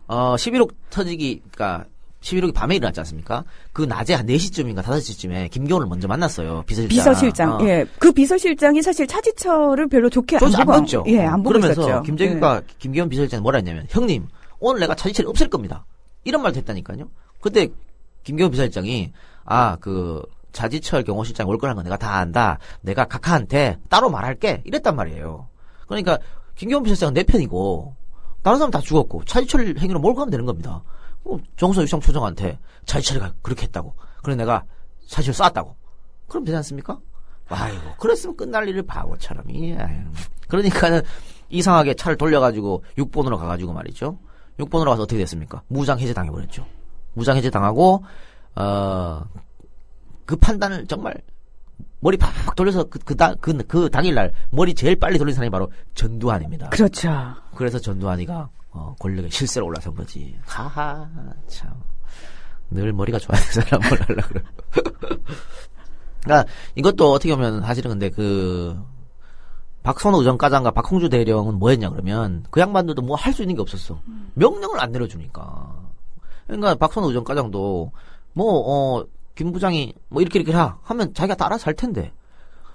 11.6 터지기 그러니까 11.6이 밤에 일어났지 않습니까? 그 낮에 한 4시쯤인가 5시쯤에 김계원을 먼저 만났어요. 비서실장. 예. 그 비서실장이 사실 차지철을 별로 좋게 안 봤죠. 예, 안 보고 그러면서 있었죠. 김재규가 김계원 비서실장이 뭐라 했냐면 형님 오늘 내가 차지철이 없앨 겁니다. 이런 말도 했다니까요. 그때 김계원 비서실장이 차지철 경호실장이 올 거라는 거 내가 다 안다. 내가 각하한테 따로 말할게. 이랬단 말이에요. 그러니까 김경호 비서실장은 내 편이고 다른 사람 다 죽었고 차지철 행위로 몰고 가면 되는 겁니다. 정우성 유성초정한테 차지철이가 그렇게 했다고. 그래 내가 차지철 쐈다고. 그럼 되지 않습니까? 아이고 그랬으면 끝날 일을 바보처럼. 그러니까는 이상하게 차를 돌려가지고 6번으로 가가지고 말이죠. 6번으로 가서 어떻게 됐습니까? 무장 해제 당해버렸죠. 무장 해제 당하고 그 판단을 정말 머리 팍 돌려서 그 당일날 머리 제일 빨리 돌린 사람이 바로 전두환입니다. 그렇죠. 그래서 전두환이가 권력의 실세로 올라선 거지. 하하 참 늘 머리가 좋아야 되는 사람 뭘 하려고 그래. 그러니까 이것도 어떻게 보면 사실은 근데 박선호 의정과장과 박홍주 대령은 뭐 했냐 그러면 그 양반들도 뭐 할 수 있는 게 없었어. 명령을 안 내려주니까. 그러니까 박선호 의정과장도 김 부장이 뭐 이렇게 하면 자기가 다 알아서 할 텐데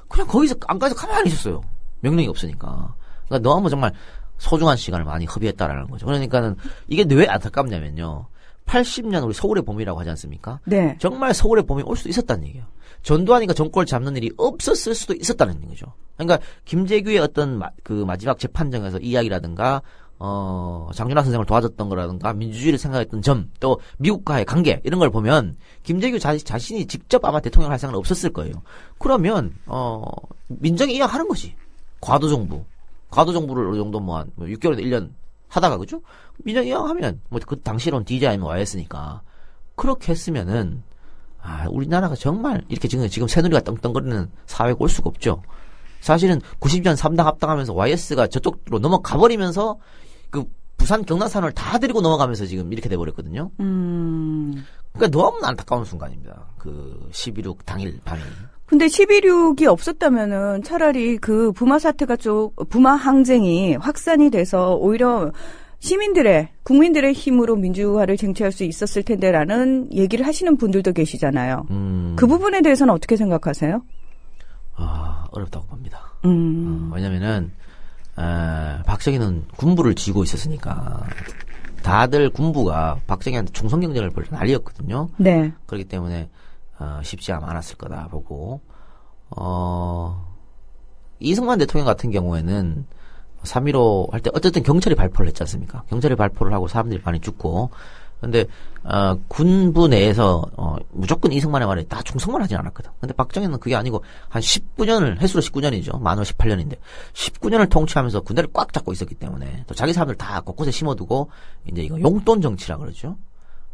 그냥 거기서 안가서 가만히 있었어요. 명령이 없으니까. 그러니까 너무 정말 소중한 시간을 많이 허비했다라는 거죠. 그러니까는 이게 왜 안타깝냐면요. 80년 우리 서울의 봄이라고 하지 않습니까? 네. 정말 서울의 봄이 올 수도 있었다는 얘기예요. 전두환이가 정권을 잡는 일이 없었을 수도 있었다는 얘기죠. 그러니까 김재규의 어떤 마지막 재판정에서 이야기라든가 장준하 선생을 도와줬던 거라든가 민주주의를 생각했던 점, 또 미국과의 관계 이런 걸 보면 김재규 자신이 직접 아마 대통령 할 생각은 없었을 거예요. 그러면 민정이 이양하는 거지. 과도정부를 어느 정도 한 6개월에서 1년 하다가 그죠? 민정 이양하면 그 당시로는 DJ 아니면 와였으니까 그렇게 했으면은 우리나라가 정말 이렇게 지금 새누리가 떵떵거리는 사회가 올 수가 없죠. 사실은 90년 3당 합당하면서 YS가 저쪽으로 넘어가 버리면서 그 부산 경남산을 다 데리고 넘어가면서 지금 이렇게 돼버렸거든요. 그러니까 너무 안타까운 순간입니다. 그 11.6 당일 밤이. 근데 11.6이 없었다면은 차라리 그 부마 사태가 부마 항쟁이 확산이 돼서 오히려 국민들의 힘으로 민주화를 쟁취할 수 있었을 텐데라는 얘기를 하시는 분들도 계시잖아요. 그 부분에 대해서는 어떻게 생각하세요? 어렵다고 봅니다. 왜냐면은, 박정희는 군부를 쥐고 있었으니까, 다들 군부가 박정희한테 충성 경쟁을 벌일 난리였거든요. 네. 그렇기 때문에, 쉽지 않았을 거다 보고, 이승만 대통령 같은 경우에는, 3.15 할 때 어쨌든 경찰이 발표를 했지 않습니까? 경찰이 발표를 하고 사람들이 많이 죽고, 근데 군부 내에서 무조건 이승만의 말에 다 충성만 하진 않았거든. 근데 박정희는 그게 아니고 한 19년을 해수로 19년이죠. 만으로 18년인데 19년을 통치하면서 군대를 꽉 잡고 있었기 때문에 또 자기 사람들 다 곳곳에 심어두고 이제 이거 용돈 정치라 그러죠.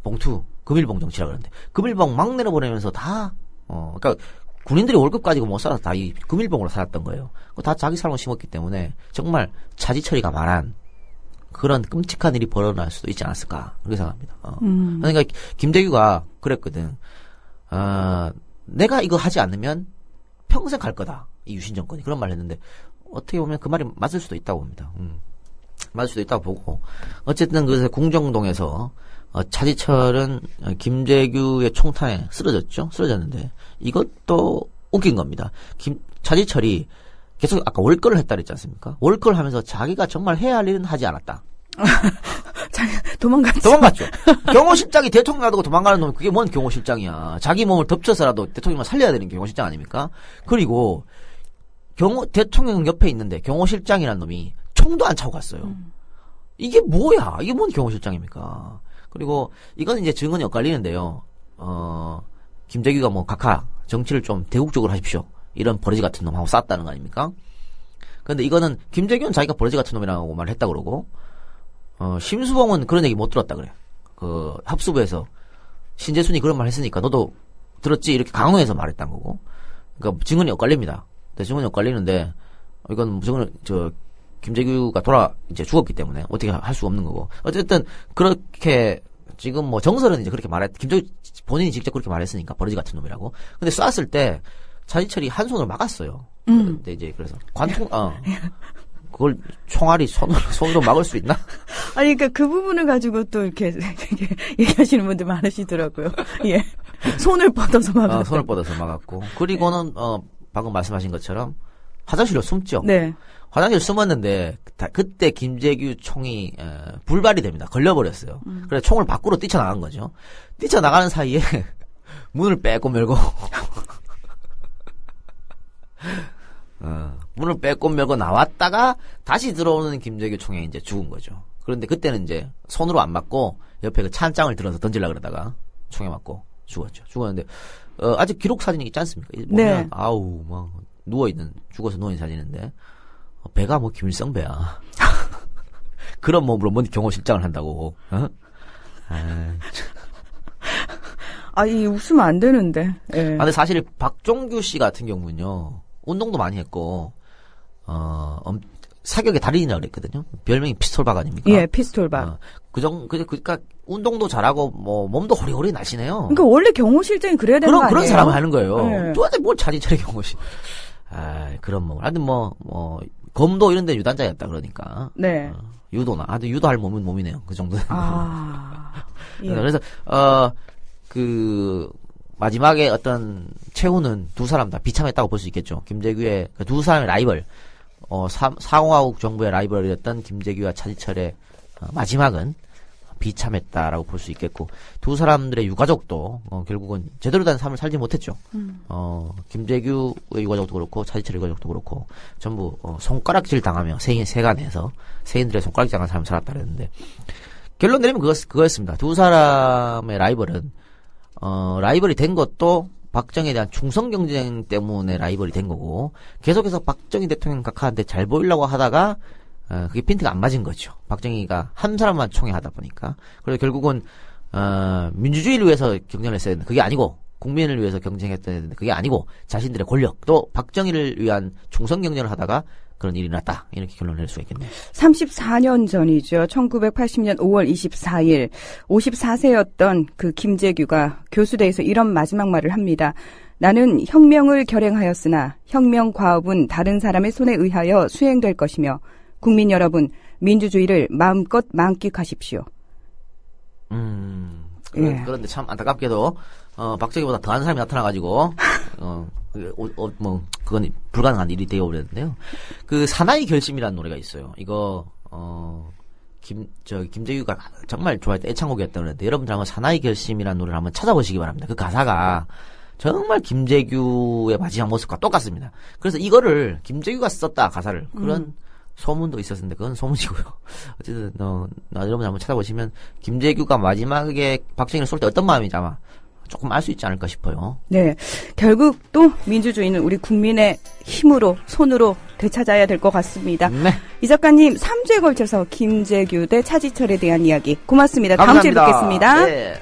봉투 금일봉 정치라 그러는데 금일봉 막 내려보내면서 다 그러니까 군인들이 월급 가지고 못 살아서 다 이 금일봉으로 살았던 거예요. 다 자기 사람을 심었기 때문에 정말 차지철이가 말한 그런 끔찍한 일이 벌어날 수도 있지 않았을까 그렇게 생각합니다. 그러니까 김대규가 그랬거든. 내가 이거 하지 않으면 평생 갈 거다. 이 유신 정권이 그런 말을 했는데 어떻게 보면 그 말이 맞을 수도 있다고 봅니다. 맞을 수도 있다고 보고 어쨌든 그래서 궁정동에서 차지철은 김재규의 총탄에 쓰러졌는데 이것도 웃긴 겁니다. 차지철이 계속 아까 월거를 했다 그랬지 않습니까? 월거를 하면서 자기가 정말 해야 할 일은 하지 않았다. 도망갔죠. 경호실장이 대통령 놔두고 도망가는 놈이 그게 뭔 경호실장이야. 자기 몸을 덮쳐서라도 대통령을 살려야 되는 게 경호실장 아닙니까? 그리고 대통령 옆에 있는데 경호실장이라는 놈이 총도 안 차고 갔어요. 이게 뭐야? 이게 뭔 경호실장입니까? 그리고 이건 이제 증언이 엇갈리는데요. 김재규가 각하 정치를 좀 대국적으로 하십시오. 이런 버러지 같은 놈하고 쌌다는 거 아닙니까? 근데 이거는 김재규는 자기가 버러지 같은 놈이라고 말을 했다 그러고 심수봉은 그런 얘기 못 들었다 그래. 그 합수부에서 신재순이 그런 말 했으니까 너도 들었지 이렇게 강요해서 말했다는 거고. 그러니까 증언이 엇갈립니다. 증언이 엇갈리는데 이건 김재규가 이제 죽었기 때문에 어떻게 할 수가 없는 거고. 어쨌든 그렇게 지금 정설은 이제 그렇게 김재규 본인이 직접 그렇게 말했으니까 버러지 같은 놈이라고. 근데 쐈을 때 차지철이 한 손으로 막았어요. 근데 이제 그래서 그걸 총알이 손으로 막을 수 있나? 아니, 그러니까 그 부분을 가지고 또 이렇게 얘기하시는 분들 많으시더라고요. 예. 손을 뻗어서 막았고. 손을 뻗어서 막았고. 그리고는, 방금 말씀하신 것처럼 화장실로 숨죠. 네. 화장실 숨었는데, 그때 김재규 총이, 불발이 됩니다. 걸려버렸어요. 그래서 총을 밖으로 뛰쳐나간 거죠. 뛰쳐나가는 사이에 문을 빼고 열고 문을 빼고 메고 나왔다가 다시 들어오는 김재규 총장이 이제 죽은 거죠. 그런데 그때는 이제 손으로 안 맞고 옆에 그 찬장을 들어서 던지려고 그러다가 총에 맞고 죽었죠. 죽었는데 아직 기록 사진이 있지 않습니까? 보면 네. 아우 막 죽어서 누워있는 사진인데 배가 뭐 김일성 배야. 그런 몸으로 뭔 경호실장을 한다고. 이 웃으면 안 되는데. 예. 근데 사실 박종규 씨 같은 경우는요, 운동도 많이 했고, 사격의 달인이라고 그랬거든요. 별명이 피스톨박 아닙니까? 예, 피스톨박. 그러니까 운동도 잘하고, 몸도 호리호리 날씬해요. 그러니까 원래 경호실장이 그래야 되는 거 아니에요? 그런 사람을 하는 거예요. 네. 도대체 뭘 차진철의 경호실. 그런 몸을. 하여튼 검도 이런 데 유단자였다, 그러니까. 네. 유도나. 유도할 몸은 몸이네요. 그 정도는. 예. 그래서, 마지막에 어떤 최후는 두 사람 다 비참했다고 볼 수 있겠죠. 김재규의 두 사람의 라이벌, 사공화국 정부의 라이벌이었던 김재규와 차지철의 마지막은 비참했다라고 볼 수 있겠고, 두 사람들의 유가족도 결국은 제대로 된 삶을 살지 못했죠. 김재규의 유가족도 그렇고 차지철의 유가족도 그렇고 전부 손가락질 당하며 세간에서 세인들의 손가락질 당한 삶을 살았다 그랬는데, 결론 내리면 그거였습니다. 두 사람의 라이벌은 라이벌이 된 것도 박정희에 대한 충성 경쟁 때문에 라이벌이 된 거고, 계속해서 박정희 대통령 각하한테 잘 보이려고 하다가 그게 핀트가 안 맞은 거죠. 박정희가 한 사람만 총애하다 보니까. 그래서 결국은 민주주의를 위해서 경쟁을 했어야 했는데 그게 아니고, 국민을 위해서 경쟁했던 했는데 그게 아니고, 자신들의 권력 또 박정희를 위한 충성 경쟁을 하다가 그런 일이 났다. 이렇게 결론을 낼 수가 있겠네요. 34년 전이죠. 1980년 5월 24일 54세였던 그 김재규가 교수대에서 이런 마지막 말을 합니다. 나는 혁명을 결행하였으나 혁명 과업은 다른 사람의 손에 의하여 수행될 것이며 국민 여러분, 민주주의를 마음껏 만끽하십시오. 그런데 참 안타깝게도 박정희보다 더한 사람이 나타나가지고 그건 불가능한 일이 되어버렸는데요. 그 사나이 결심이라는 노래가 있어요. 이거 김재규가 정말 좋아했던 애창곡이었다고 그러는데, 여러분들 한번 사나이 결심이라는 노래를 한번 찾아보시기 바랍니다. 그 가사가 정말 김재규의 마지막 모습과 똑같습니다. 그래서 이거를 김재규가 썼다, 가사를. 그런 소문도 있었는데 그건 소문이고요. 어쨌든 여러분 한번 찾아보시면 김재규가 마지막에 박정희를 쏠 때 어떤 마음인지 아마 조금 알 수 있지 않을까 싶어요. 네. 결국 또 민주주의는 우리 국민의 힘으로, 손으로 되찾아야 될 것 같습니다. 네. 이 작가님 3주에 걸쳐서 김재규 대 차지철에 대한 이야기 고맙습니다. 다음 주에 감사합니다. 뵙겠습니다. 네.